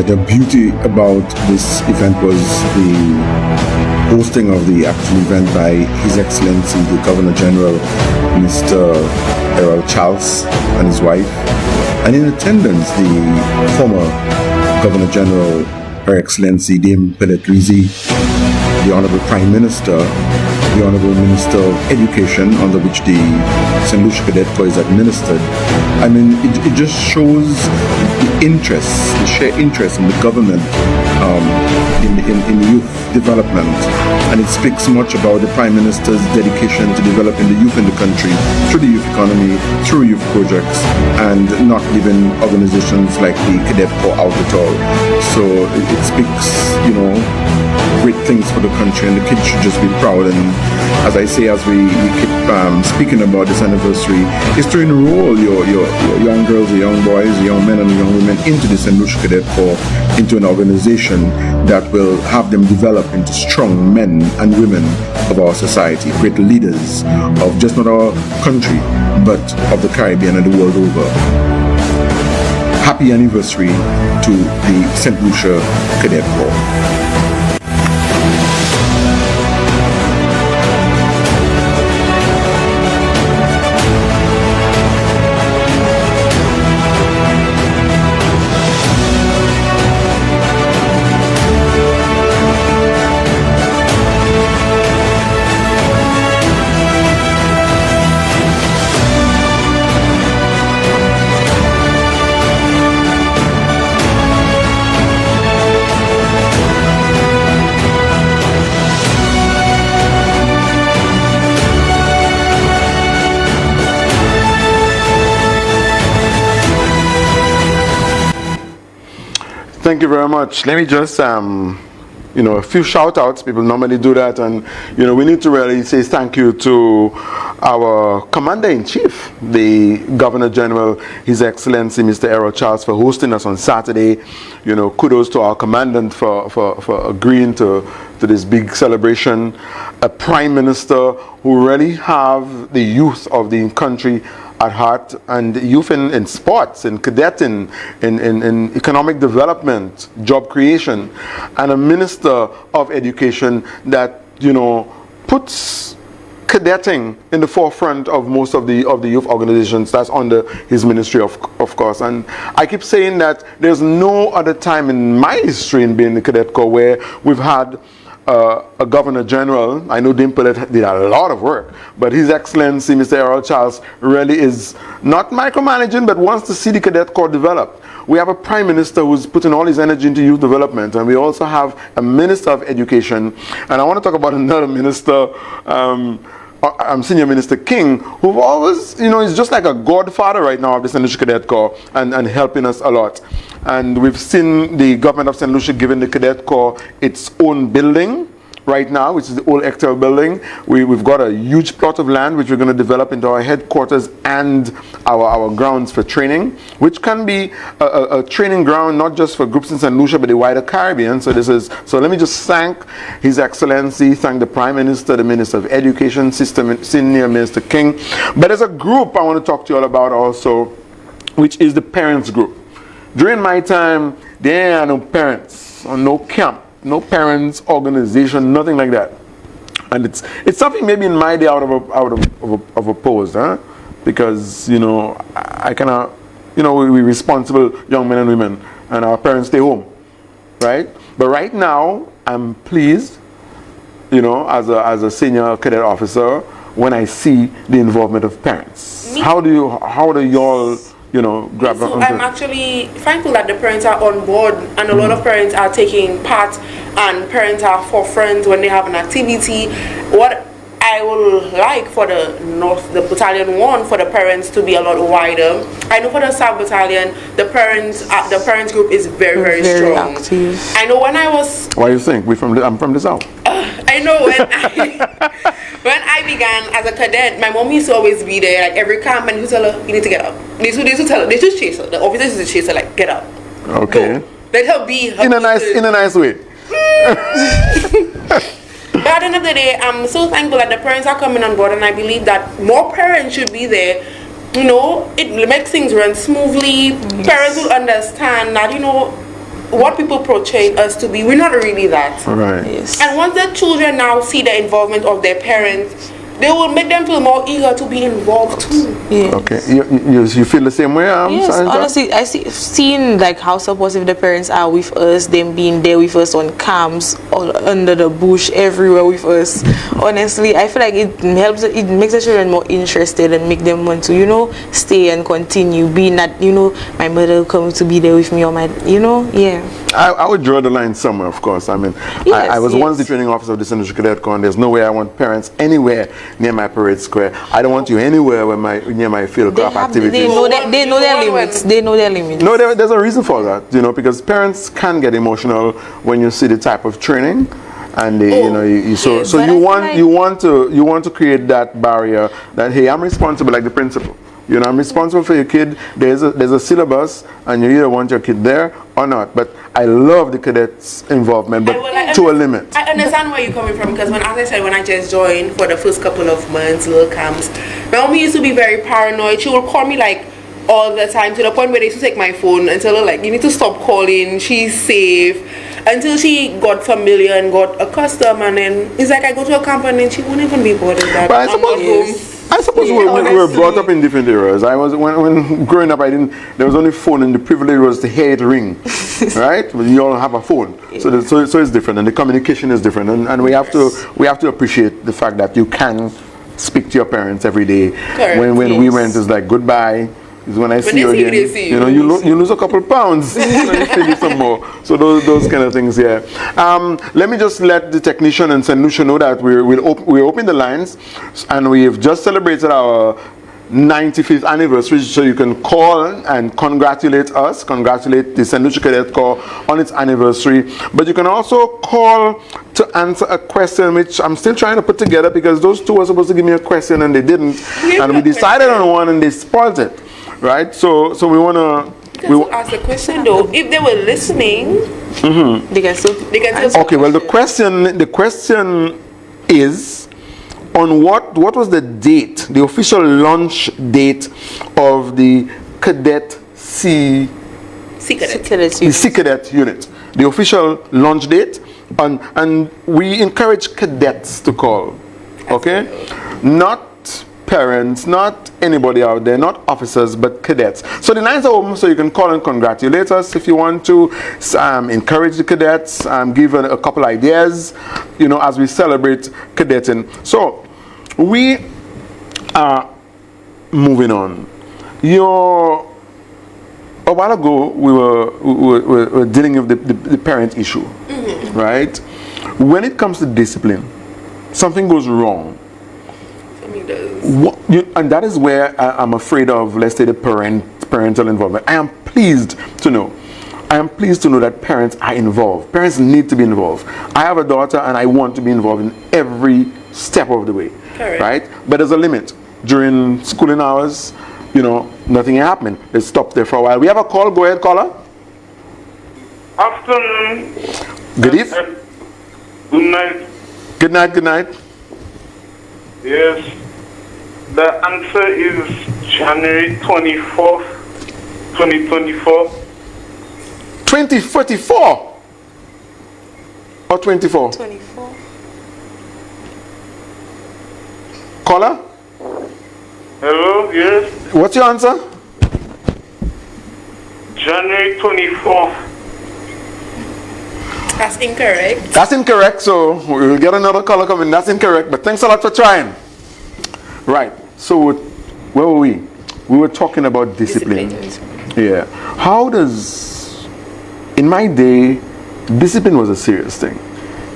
Speaker 4: The beauty about this event was the hosting of the actual event by His Excellency the Governor General, Mr. Cyril Charles and his wife, and in attendance the former Governor General, Her Excellency Dame Pelletrizi, the Honorable Prime Minister, the Honorable Minister of Education, under which the St. Lucia Cadet Corps is administered. I mean, it just shows the interest, the shared interest in the government in youth development. And it speaks much about the Prime Minister's dedication to developing the youth in the country through the youth economy, through youth projects, and not leaving organizations like the Cadet Corps out at all. So it speaks, great things for the country, and the kids should just be proud. And as I say, as we keep speaking about this anniversary, is to enroll your young girls, your young boys, your young men and young women into the St. Lucia Cadet Corps, into an organization that will have them develop into strong men and women of our society, great leaders of just not our country, but of the Caribbean and the world over. Happy anniversary to the St. Lucia Cadet Corps.
Speaker 1: Thank you very much. Let me just, a few shout outs. People normally do that. And, we need to really say thank you to our Commander-in-Chief, the Governor General, His Excellency, Mr. Cyril Charles, for hosting us on Saturday. Kudos to our Commandant for agreeing to this big celebration. A Prime Minister who really have the youth of the country at heart, and youth in sports, in cadetting, in economic development, job creation, and a Minister of Education that puts cadetting in the forefront of most of the youth organizations that's under his ministry, of course. And I keep saying that there's no other time in my history in being the Cadet Corps where we've had a Governor General. I know Dimple did a lot of work, but His Excellency Mr. Cyril Charles really is not micromanaging, but wants to see the Cadet Corps develop. We have a Prime Minister who's putting all his energy into youth development, and we also have a Minister of Education. And I want to talk about another minister, Senior Minister King, who always, is just like a godfather right now of the St. Lucia Cadet Corps, and helping us a lot. And we've seen the government of St. Lucia giving the Cadet Corps its own building right now, which is the old Ectel building. We've got a huge plot of land which we're going to develop into our headquarters and our grounds for training, which can be a training ground not just for groups in St. Lucia but the wider Caribbean. So let me just thank His Excellency, thank the Prime Minister, the Minister of Education, Senior Minister King. But there's a group I want to talk to you all about also, which is the parents group. During my time, there are no parents, or no camp, no parents organization, nothing like that. And it's something maybe in my day out of a pose, huh? Because I kind of we're responsible young men and women, and our parents stay home, right? But right now, I'm pleased, as a senior cadet officer, when I see the involvement of parents. How do y'all, grab
Speaker 3: So
Speaker 1: onto
Speaker 3: I'm actually thankful that the parents are on board, and a lot of parents are taking part, and parents are for friends when they have an activity. What I would like for the battalion 1 for the parents to be a lot wider. I know for the South Battalion, the parents group is very, very strong.
Speaker 2: Active.
Speaker 3: I know when I was.
Speaker 1: Why you think? I'm from the South.
Speaker 3: I know when I began as a cadet, my mom used to always be there, like every camp, and you tell her, you need to get up. They used to tell her, they just chase her. The officers used to chase her, like, get up.
Speaker 1: Okay.
Speaker 3: Go. Let her be her
Speaker 1: in a nice way.
Speaker 3: But at the end of the day, I'm so thankful that the parents are coming on board, and I believe that more parents should be there. It makes things run smoothly. Yes. Parents will understand that, what people portray us to be, we're not really that.
Speaker 1: Right.
Speaker 2: Yes.
Speaker 3: And once the children now see the involvement of their parents, they will make them feel more eager to be involved too.
Speaker 2: Yes.
Speaker 1: Okay. You feel the same way?
Speaker 2: Yes, honestly, I seeing like how supportive the parents are with us, them being there with us on camps, all under the bush, everywhere with us. Honestly, I feel like it makes the children more interested and make them want to, stay and continue being that, my mother coming to be there with me, or my, yeah.
Speaker 1: I would draw the line somewhere, of course. I mean,
Speaker 2: yes,
Speaker 1: I was once the training officer of the Central Cadet Corps, and there's no way I want parents anywhere near my parade square. I don't want you anywhere near my field craft activities.
Speaker 2: They know their limits. They know their limits.
Speaker 1: No, there's a reason for that, because parents can get emotional when you see the type of training, and they, you want to create that barrier that, hey, I'm responsible, like the principal. I'm responsible for your kid. There's a syllabus, and you either want your kid there or not. But I love the cadets' involvement, but to a limit.
Speaker 3: I understand where you're coming from, because as I said, when I just joined for the first couple of months, little camps, my mom used to be very paranoid. She would call me like all the time, to the point where they used to take my phone and tell her, like, you need to stop calling, she's safe. Until she got familiar and got accustomed, and then it's like I go to a camp and then she won't even be bothered that
Speaker 1: but I suppose we were brought up in different eras. When growing up, there was only phone, and the privilege was to hear it ring, right? But you all have a phone, so it's different, and the communication is different, and we have to appreciate the fact that you can speak to your parents every day.
Speaker 3: Correct.
Speaker 1: When we went, it's like goodbye. Is when I see you again, you lose a couple pounds, and you feel some more. So those kind of things, yeah. Let me just let the technician and St. Lucia know that we're opening the lines, and we've just celebrated our 95th anniversary, so you can call and congratulate the St. Lucia Cadet Corps on its anniversary. But you can also call to answer a question which I'm still trying to put together, because those two were supposed to give me a question and they didn't, and we decided on one and they spoiled it. Right, so we want to
Speaker 3: ask the question though. If they were listening, they can still.
Speaker 1: Okay, well, the question is, on what was the date, the official launch date of the Cadet Sea Cadet unit, the official launch date, and we encourage cadets to call. Okay, not parents, not anybody out there, not officers, but cadets. So the lines are open, so you can call and congratulate us if you want to, encourage the cadets, give a couple ideas, as we celebrate cadetting. So we are moving on. A while ago, we were dealing with the parent issue, right? When it comes to discipline, something goes wrong. And that is where I'm afraid of, let's say, the parental involvement. I am pleased to know that parents are involved. Parents need to be involved. I have a daughter, and I want to be involved in every step of the way. Correct. Right? But there's a limit. During schooling hours, nothing happening. They stop there for a while. We have a call. Go ahead, caller.
Speaker 5: Afternoon.
Speaker 1: Good evening.
Speaker 5: Good night.
Speaker 1: Good night. Good night.
Speaker 5: Yes. The answer is January 24th, 2024.
Speaker 1: 2044 or 24?
Speaker 2: 24.
Speaker 5: Caller? Hello, yes.
Speaker 1: What's your answer?
Speaker 5: January 24th.
Speaker 3: That's incorrect.
Speaker 1: That's incorrect, so we will get another color coming. That's incorrect, but thanks a lot for trying. Right, so where were we? We were talking about discipline. Yeah. How does, in my day, discipline was a serious thing.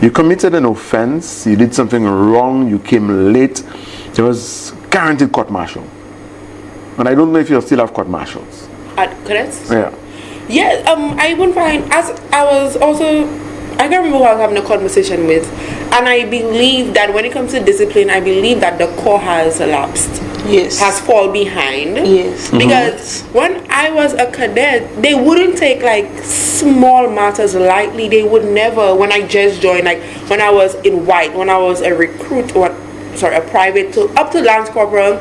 Speaker 1: You committed an offense, you did something wrong, you came late, there was guaranteed court-martial. And I don't know if you still have court-martials.
Speaker 3: Correct?
Speaker 1: Yeah.
Speaker 3: Yeah, I wouldn't find, as I was also, I can't remember who I was having a conversation with, and I believe that when it comes to discipline, I believe that the core has elapsed.
Speaker 2: Yes.
Speaker 3: Has fallen behind.
Speaker 2: Yes.
Speaker 3: Because when I was a cadet, they wouldn't take like small matters lightly. They would never, when I just joined, like when I was in white, when I was a recruit, or sorry, a private, up to Lance Corporal,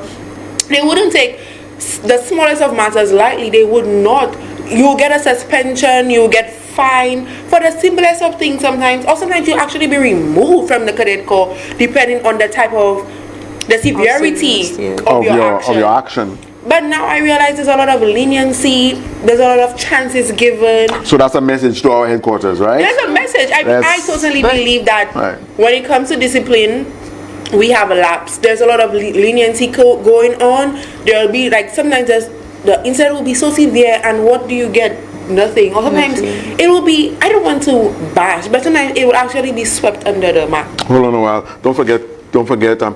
Speaker 3: they wouldn't take the smallest of matters lightly. They would not. You get a suspension, you get fined for the simplest of things sometimes, or sometimes you actually be removed from the cadet corps depending on the type of the severity of your action. But now I realize there's a lot of leniency, there's a lot of chances given.
Speaker 1: So that's a message to our headquarters, right?
Speaker 3: There's a message. I totally believe that when it comes to discipline, we have a lapse. There's a lot of leniency going on. There'll be like sometimes the incident will be so severe, and what do you get? Nothing. Or sometimes it will be, I don't want to bash, but sometimes it will actually be swept under the mat.
Speaker 1: Hold on a while. Don't forget,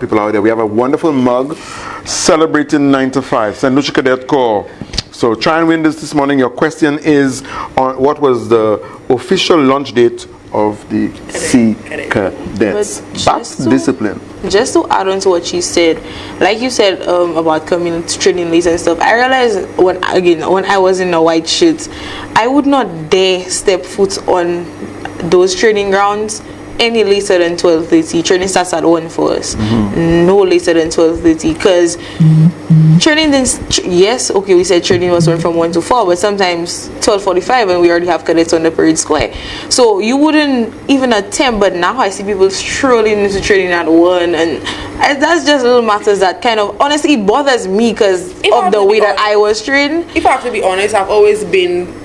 Speaker 1: people out there, we have a wonderful mug celebrating 9 to 5, St. Lucia Cadet Corps. So try and win this morning. Your question is on what was the official launch date of the Sea Cadets. That's discipline.
Speaker 2: Just to add on to what she said, like you said about community training leads and stuff, I realized when I was in a white shirt, I would not dare step foot on those training grounds any later than 12:30. Training starts at 1 for us. No later than 12:30, because training yes, okay, we said training was from 1 to 4, but sometimes 12:45 and we already have cadets on the parade square. So you wouldn't even attempt, but now I see people strolling into training at 1, and that's just little matters that kind of honestly bothers me because of the way that I was trained.
Speaker 3: If I have to be honest, I've always been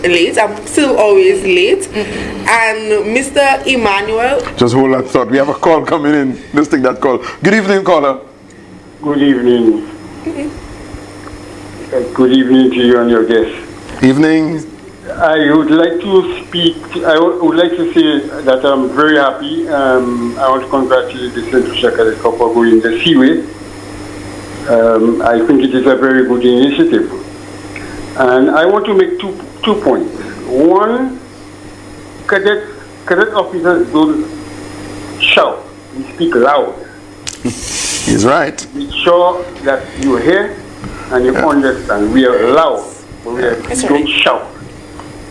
Speaker 3: late. I'm still always late. And Mr. Emmanuel,
Speaker 1: just hold that thought. We have a call coming in. Let's take that call. Good evening, caller.
Speaker 5: Good evening. Good evening to you and your guests.
Speaker 1: Evening.
Speaker 5: I would like to speak. I would like to say that I'm very happy. I want to congratulate the St. Lucia Cadet Corps for going the Seaway. I think it is a very good initiative. And I want to make two points. One, cadet officers don't shout. We speak loud.
Speaker 1: He's right.
Speaker 5: Be sure that you hear and you understand. We are loud, but we don't shout.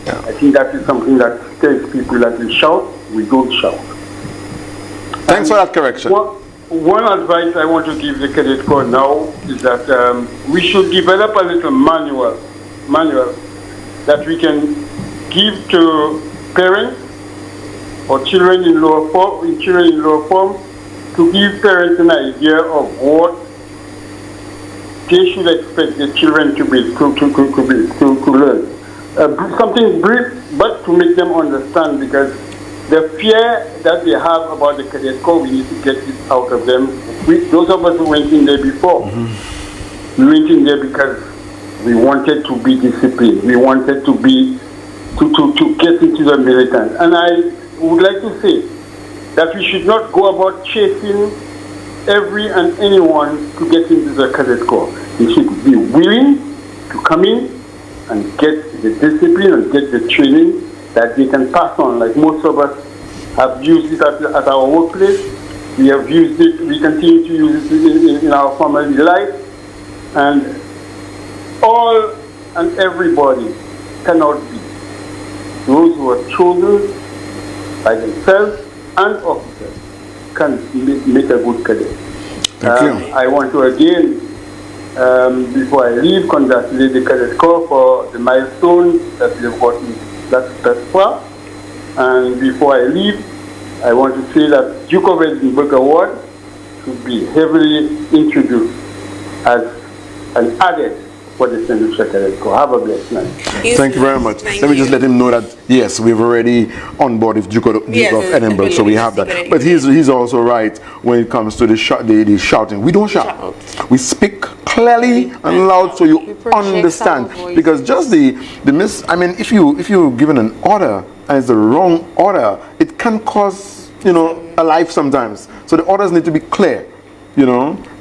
Speaker 1: Yeah.
Speaker 5: I think that is something that tells people that we shout, we don't shout.
Speaker 1: Thanks for that correction.
Speaker 5: One advice I want to give the Cadet Corps now is that we should develop a little manual that we can give to parents or children in lower form, to give parents an idea of what they should expect the children to learn. Something brief, but to make them understand, because the fear that they have about the Cadet Corps, we need to get it out of them. Those of us who went in there before, we went in there because we wanted to be disciplined. We wanted to get into the militant. And I would like to say that we should not go about chasing every and anyone to get into the Cadet Corps. We should be willing to come in and get the discipline and get the training that they can pass on. Like most of us have used it at our workplace. We have used it, we continue to use it in our family life. And all and everybody cannot be. Those who are chosen by themselves and officers can make a good cadet.
Speaker 1: Thank you.
Speaker 5: I want to again, before I leave, congratulate the Cadet Corps for the milestone that we have gotten thus far. And before I leave, I want to say that Duke of Edinburgh Award should be heavily introduced as an added for the St. Lucia Cadet Corps. Have a blessed night.
Speaker 1: Thank you very much.
Speaker 3: Thank
Speaker 1: Let me
Speaker 3: you.
Speaker 1: just let him know that yes, we've already on board with Duke of Edinburgh, so we have that. But he's also right when it comes to the shouting. We don't shout. We speak clearly and loud so you understand. Because just I mean, if you're given an order and it's the wrong order, it can cause a life sometimes. So the orders need to be clear,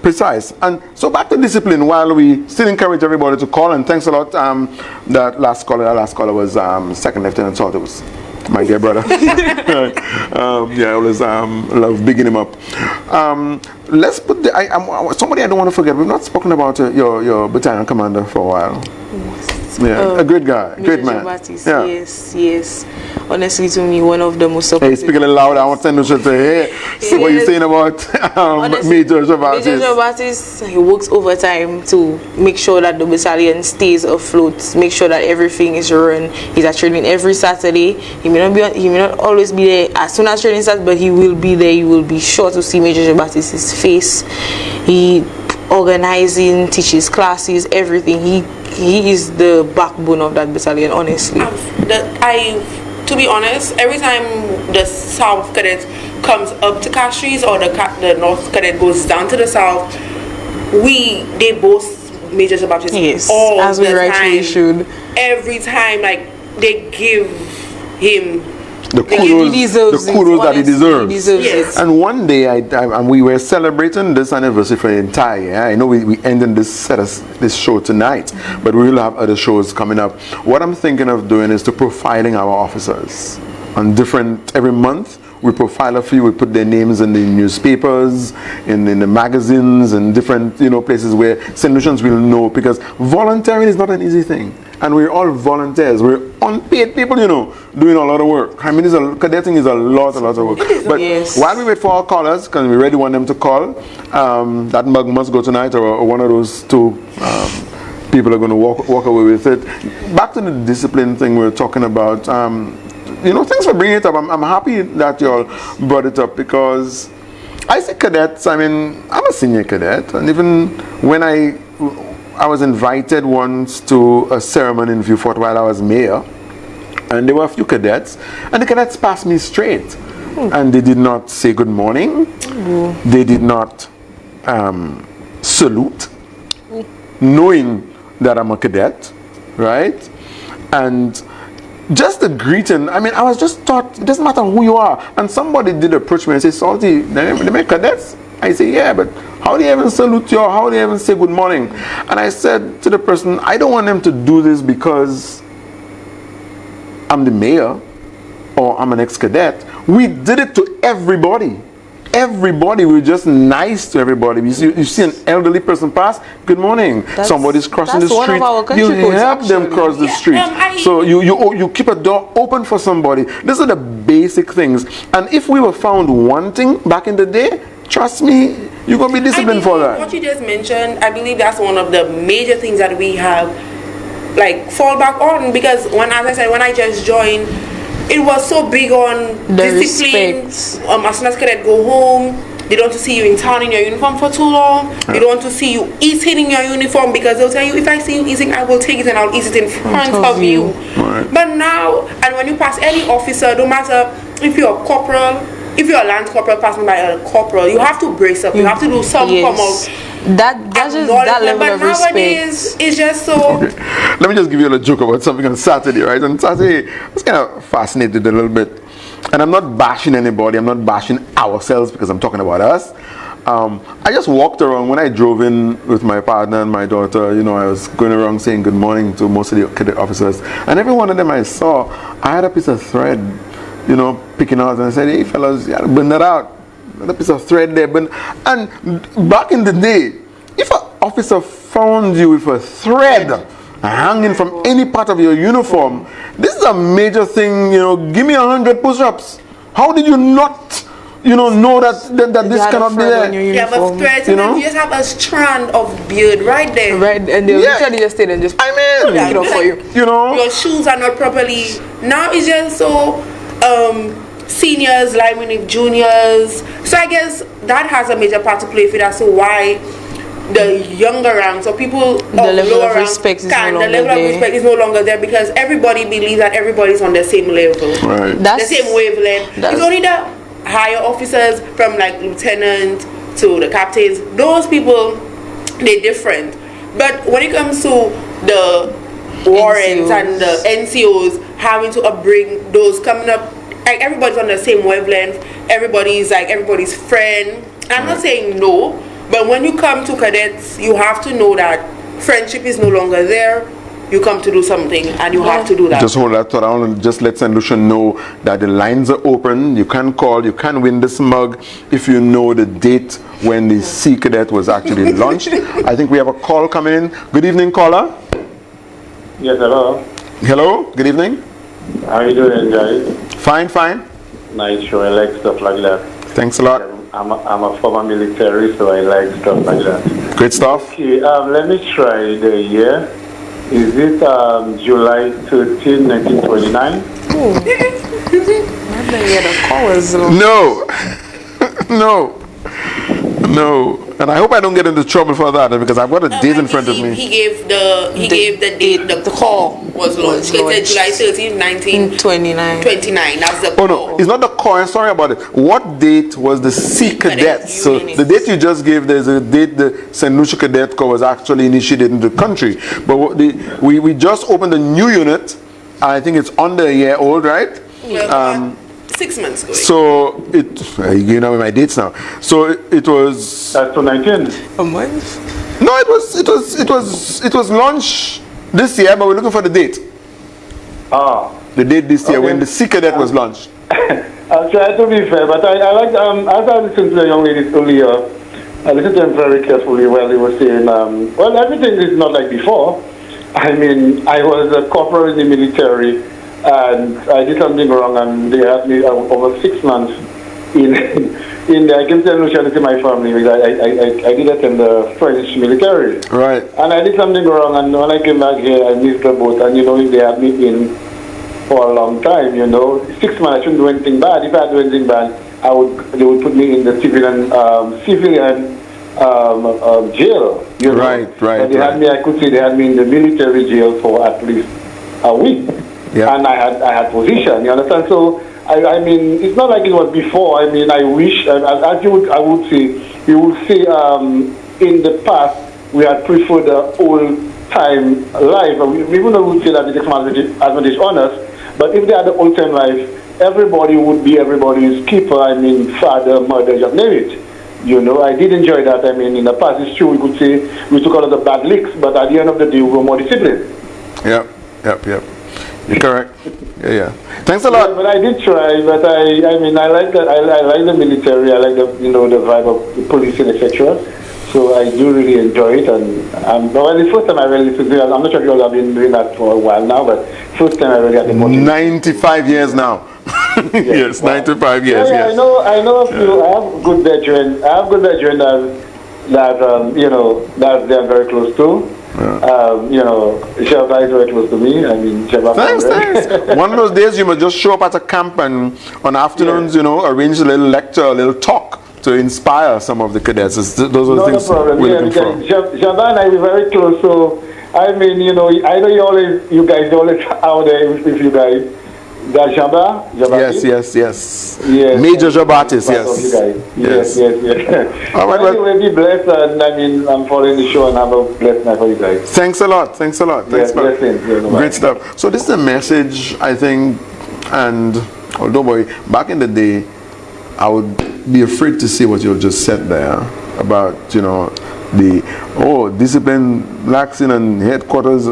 Speaker 1: precise. And so back to discipline, while we still encourage everybody to call, and thanks a lot. That last caller was Second Lieutenant Saltibus, my dear brother. I always love bigging him up. Let's put somebody I don't want to forget. We've not spoken about your battalion commander for a while. Yeah, a great guy, great man.
Speaker 2: Yeah. Yes. Honestly, to me, one of the most supportive.
Speaker 1: Hey, speak a little louder. I want to hear what you're saying about Major Jabatis.
Speaker 2: Major Jabatis, he works overtime to make sure that the battalion stays afloat, make sure that everything is run. He's at training every Saturday. He may not always be there as soon as training starts, but he will be there. You will be sure to see Major Jabatis' face. He organizing, teaches classes, everything. He is the backbone of that battalion, honestly.
Speaker 3: To be honest, every time the South Cadet comes up to Castries or the North Cadet goes down to the South, they boast Major Jabatis.
Speaker 2: Yes,
Speaker 3: all
Speaker 2: as we rightfully should.
Speaker 3: Every time, they give him
Speaker 1: the kudos that he deserves.
Speaker 3: Yes.
Speaker 1: And one day, and we were celebrating this anniversary for the entire year. I know we ended this show tonight, but we will have other shows coming up. What I'm thinking of doing is to profiling our officers on every month. We profile a few, we put their names in the newspapers, in the magazines, and different places where St. Lucians will know, because volunteering is not an easy thing. And we're all volunteers. We're unpaid people, doing a lot of work. I mean, cadetting is a lot of work. But while we wait for our callers, because we really want them to call, that mug must go tonight, or one of those two people are going to walk away with it. Back to the discipline thing we were talking about. Thanks for bringing it up. I'm happy that you all brought it up, because I see cadets. I mean, I'm a senior cadet, and even when I was invited once to a ceremony in Vieux Fort while I was mayor, and there were a few cadets, and the cadets passed me straight, and they did not say good morning. They did not salute, knowing that I'm a cadet, right? And just the greeting, I mean, I was just taught, it doesn't matter who you are. And somebody did approach me and say, Salty, they make cadets? I say, yeah, but how do you even salute you, or how do you even say good morning? And I said to the person, I don't want them to do this because I'm the mayor or I'm an ex-cadet. We did it to everybody. Everybody, we're just nice to everybody. You see an elderly person pass, good morning. Somebody's crossing the street, you help them cross the street. So you keep a door open for somebody. These are the basic things. And if we were found wanting back in the day, trust me, you're going to be disciplined for that.
Speaker 3: What you just mentioned, I believe that's one of the major things that we have fall back on, because as I said, when I just joined, it was so big on
Speaker 2: the
Speaker 3: discipline. As soon as cadet go home, they don't want to see you in town in your uniform for too long. They don't want to see you eating in your uniform, because they'll tell you, if I see you eating, I will take it and I'll eat it in front of you.
Speaker 1: Right.
Speaker 3: But now, and when you pass any officer, no matter if you're a corporal, if you're a lance corporal passing by a corporal, you have to brace up. You have to do some form of
Speaker 2: that's just that level of respect.
Speaker 3: Nowadays, it's just so.
Speaker 1: Okay. Let me just give you a little joke about something on Saturday, right? On Saturday, I was kind of fascinated a little bit. And I'm not bashing anybody. I'm not bashing ourselves, because I'm talking about us. I just walked around when I drove in with my partner and my daughter. I was going around saying good morning to most of the cadet officers. And every one of them I saw, I had a piece of thread, picking out. And I said, hey, fellas, you got to burn that out. A piece of thread there. And back in the day, if an officer found you with a thread hanging from any part of your uniform, this is a major thing. Give me 100 push-ups. How did you not know that this cannot be there?
Speaker 3: Yeah, but threads, you just have a strand of beard right there.
Speaker 2: Right, and they'll literally just stay there and just
Speaker 3: pick it up for you. Your shoes are not properly. Now it's just so seniors, linemen, juniors. So I guess that has a major part to play for that. So why the younger ranks or people of
Speaker 2: level
Speaker 3: lower
Speaker 2: of
Speaker 3: ranks
Speaker 2: respect is
Speaker 3: can.
Speaker 2: no
Speaker 3: The
Speaker 2: longer
Speaker 3: level of
Speaker 2: there.
Speaker 3: respect is no longer there because everybody believes that everybody's on the same level.
Speaker 1: Right.
Speaker 3: The same wavelength. It's only the higher officers from like lieutenant to the captains. Those people, they're different. But when it comes to the warrants and the NCOs having to upbring those coming up, like everybody's on the same wavelength. Everybody's like everybody's friend. I'm not saying no, but when you come to cadets, you have to know that friendship is no longer there. You come to do something and you have to do that.
Speaker 1: Just hold that thought. I want to just let St. Lucian know that the lines are open. You can call. You can win this mug if you know the date when the Sea Cadet was actually launched. I think we have a call coming in. Good evening, caller.
Speaker 5: Yes, hello.
Speaker 1: Hello. Good evening.
Speaker 5: How you doing, guys?
Speaker 1: Fine, fine.
Speaker 5: Nice show. I like stuff like that.
Speaker 1: Thanks a lot.
Speaker 5: I'm a former military, so I like stuff like that.
Speaker 1: Great stuff.
Speaker 5: Okay, let me try the year. Is it July 13, 1929?
Speaker 1: No. No. And I hope I don't get into trouble for that because I've got a date in front of me.
Speaker 3: He gave the date the call was launched. He said July 13, 1929. That's the
Speaker 1: Oh
Speaker 3: call.
Speaker 1: no, it's not the core. Sorry about it. What date was the Sea Cadets? So the date you just gave, there's a date the St. Lucia Cadet Corps was actually initiated in the country. But we just opened a new unit. I think it's under a year old, right?
Speaker 3: Well, 6 months ago.
Speaker 1: So you know my dates now. So it was.
Speaker 5: That's 2019.
Speaker 2: A month?
Speaker 1: No, it was launched this year, but we're looking for the date.
Speaker 5: Ah.
Speaker 1: The date this year
Speaker 5: Okay.
Speaker 1: when the Sea Cadet was launched.
Speaker 5: I'll try to be fair, but I like, as I listened to the young ladies earlier, I listened to them very carefully while they were saying, well, everything is not like before. I mean, I was a corporal in the military, and I did something wrong, and they had me over 6 months in the, I can tell Lucian to my family, because I did attend the French military.
Speaker 1: Right.
Speaker 5: And I did something wrong, and when I came back here, I missed the boat, and they had me in for a long time, 6 months, I shouldn't do anything bad. If I had do anything bad, they would put me in the civilian jail,
Speaker 1: Right.
Speaker 5: But they had me, I could say they had me in the military jail for at least a week.
Speaker 1: Yeah.
Speaker 5: And I had position, you understand? So, I mean, it's not like it was before. I mean, I wish, as I would say, in the past, we had preferred the old-time life. We wouldn't say that it takes some advantage on us, but if they had the old-time life, everybody would be everybody's keeper. I mean, father, mother, just name it. I did enjoy that. I mean, in the past, it's true, we could say we took all of the bad licks, but at the end of the day, we were more disciplined.
Speaker 1: Yep. You're correct. Yeah. Thanks a lot.
Speaker 5: Yeah, but I did try. But I mean, I like that. I like the military. I like the the vibe of the policing, etc. So I do really enjoy it. And well, the first time I really listened to it, I'm not sure if you all have been doing that for a while now, but first time I really had the motivation.
Speaker 1: 95 years now. Yes, wow. 95 years.
Speaker 5: Yeah,
Speaker 1: yes.
Speaker 5: I know a few. I have good veterans. that they're very close to. Shabba is very close to me. I mean, Shabba.
Speaker 1: Thanks. One of those days you must just show up at a camp and on afternoons, arrange a little lecture, a little talk to inspire some of the cadets. Those are the things we're looking for.
Speaker 5: Shabba and I were very close, so I mean, I know you guys always out there with you guys. That Shabba?
Speaker 1: Yes. Major Jabatis, yes. All right,
Speaker 5: anyway, be blessed, and I mean, I'm following the show and have a blessed night for you guys.
Speaker 1: Thanks a lot. Thanks,
Speaker 5: blessings.
Speaker 1: Great stuff. So this is a message, I think, and don't worry, back in the day, I would be afraid to say what you just said there about, discipline laxing and headquarters.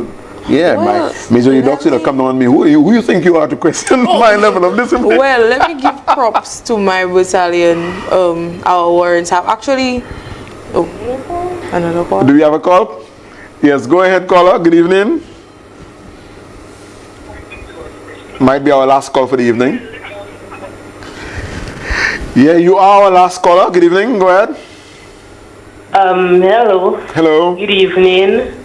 Speaker 1: Yeah, my Major Eudoxia will come down on me. Who you think you are to question my level of discipline?
Speaker 2: Well, let me give props to my battalion. Our warrants have actually... another call?
Speaker 1: Do we have a call? Yes, go ahead, caller. Good evening. Might be our last call for the evening. Yeah, you are our last caller. Good evening. Go ahead.
Speaker 6: Hello.
Speaker 1: Hello.
Speaker 6: Good evening.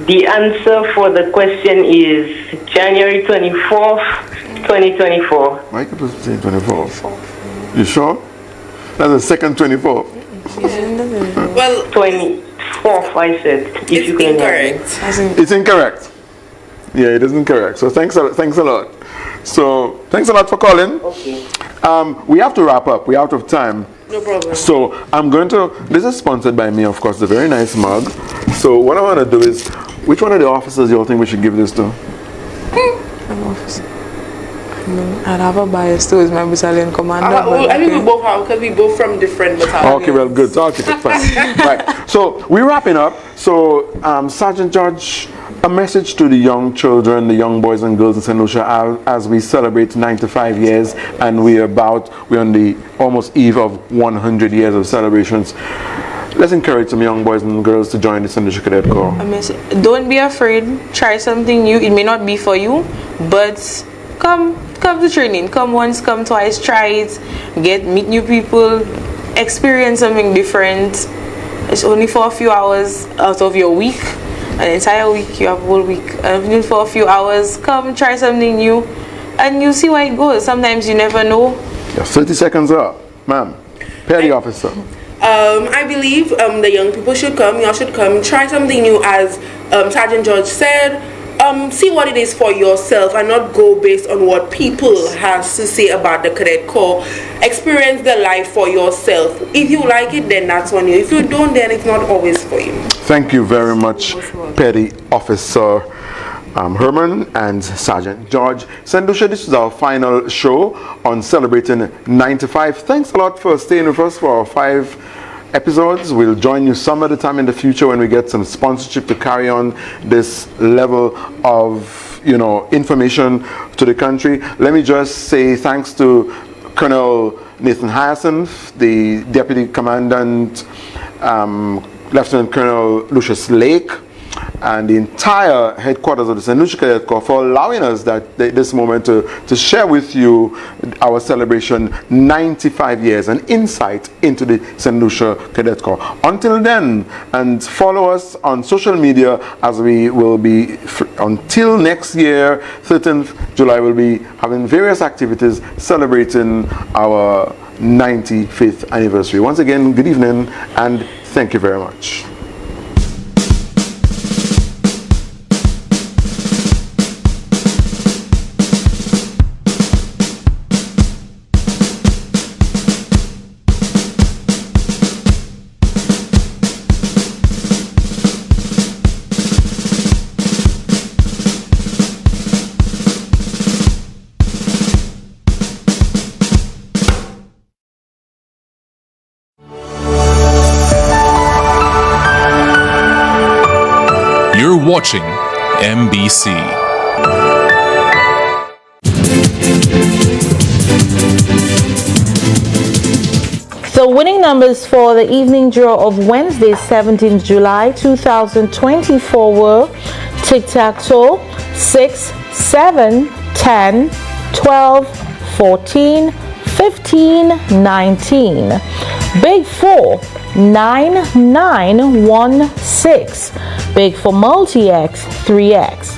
Speaker 6: The answer for the question is January 24th, 2024.
Speaker 1: Why could you say 24th? You sure? That's the second 24.
Speaker 3: Well,
Speaker 6: 24th. 4th, I said. If
Speaker 3: It's
Speaker 6: you can hear me.
Speaker 3: incorrect.
Speaker 1: It's incorrect. Yeah, it is incorrect. So thanks a lot. So thanks a lot for calling.
Speaker 6: Okay.
Speaker 1: We have to wrap up. We're out of time.
Speaker 3: No problem.
Speaker 1: So I'm going to, this is sponsored by me, of course, the very nice mug. So what I want to do is, which one of the officers you all think we should give this to?
Speaker 2: I'd have a bias too as my battalion commander.
Speaker 3: I think we both have, because we both from different battalions.
Speaker 1: Okay, well, good. Okay, fine. Right. So we're wrapping up. So Sergeant George, a message to the young children, the young boys and girls in St. Lucia as we celebrate 95 years, and we're on the almost eve of 100 years of celebrations. Let's encourage some young boys and girls to join the St. Lucia Cadet Corps.
Speaker 2: Don't be afraid. Try something new. It may not be for you, but come to training. Come once, come twice. Try it. Meet new people. Experience something different. It's only for a few hours out of your week. An entire week, you have a whole week. Even for a few hours, come try something new, and you'll see where it goes. Sometimes you never know.
Speaker 1: Yeah, 30 seconds up, ma'am. Petty officer.
Speaker 3: I believe the young people should come. Y'all should come. Try something new, as Sergeant George said. See what it is for yourself and not go based on what people has to say about the Cadet Corps. Experience the life for yourself. If you like it, then that's on you. If you don't, then it's not always for you.
Speaker 1: Thank you very much, Petty Officer Herman and Sergeant George. St. Lucia, this is our final show on celebrating 95. Thanks a lot for staying with us for our 5 episodes. We'll join you some other time in the future when we get some sponsorship to carry on this level of, information to the country. Let me just say thanks to Colonel Nathan Hyacinth, the Deputy Commandant, Lieutenant Colonel Lucius Lake, and the entire headquarters of the St. Lucia Cadet Corps for allowing us this moment to share with you our celebration 95 years, an insight into the St. Lucia Cadet Corps. Until then, and follow us on social media as we will be, until next year, 13th July, we'll be having various activities celebrating our 95th anniversary. Once again, good evening and thank you very much.
Speaker 7: You're watching MBC.
Speaker 8: The winning numbers for the evening draw of Wednesday, 17th July 2024 were tic-tac-toe 6, 7, 10, 12, 14, 15, 19. Big 4, 9, 9, 1, 6. Big for multi-X, 3X.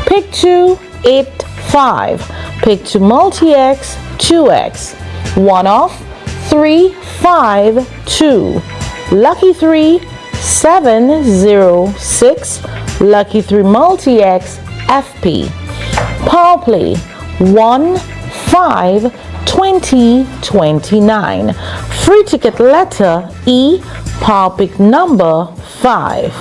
Speaker 8: Pick 2, 8, 5. Pick 2 multi-X, 2X. 1 off, 3, 5, 2. Lucky 3, 7, 0, 6. Lucky 3 multi-X, FP. Power play 1, 5, 20, 29. Free ticket letter E, power pick number 5.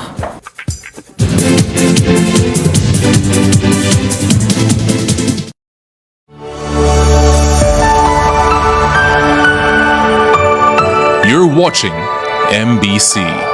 Speaker 7: You're watching MBC.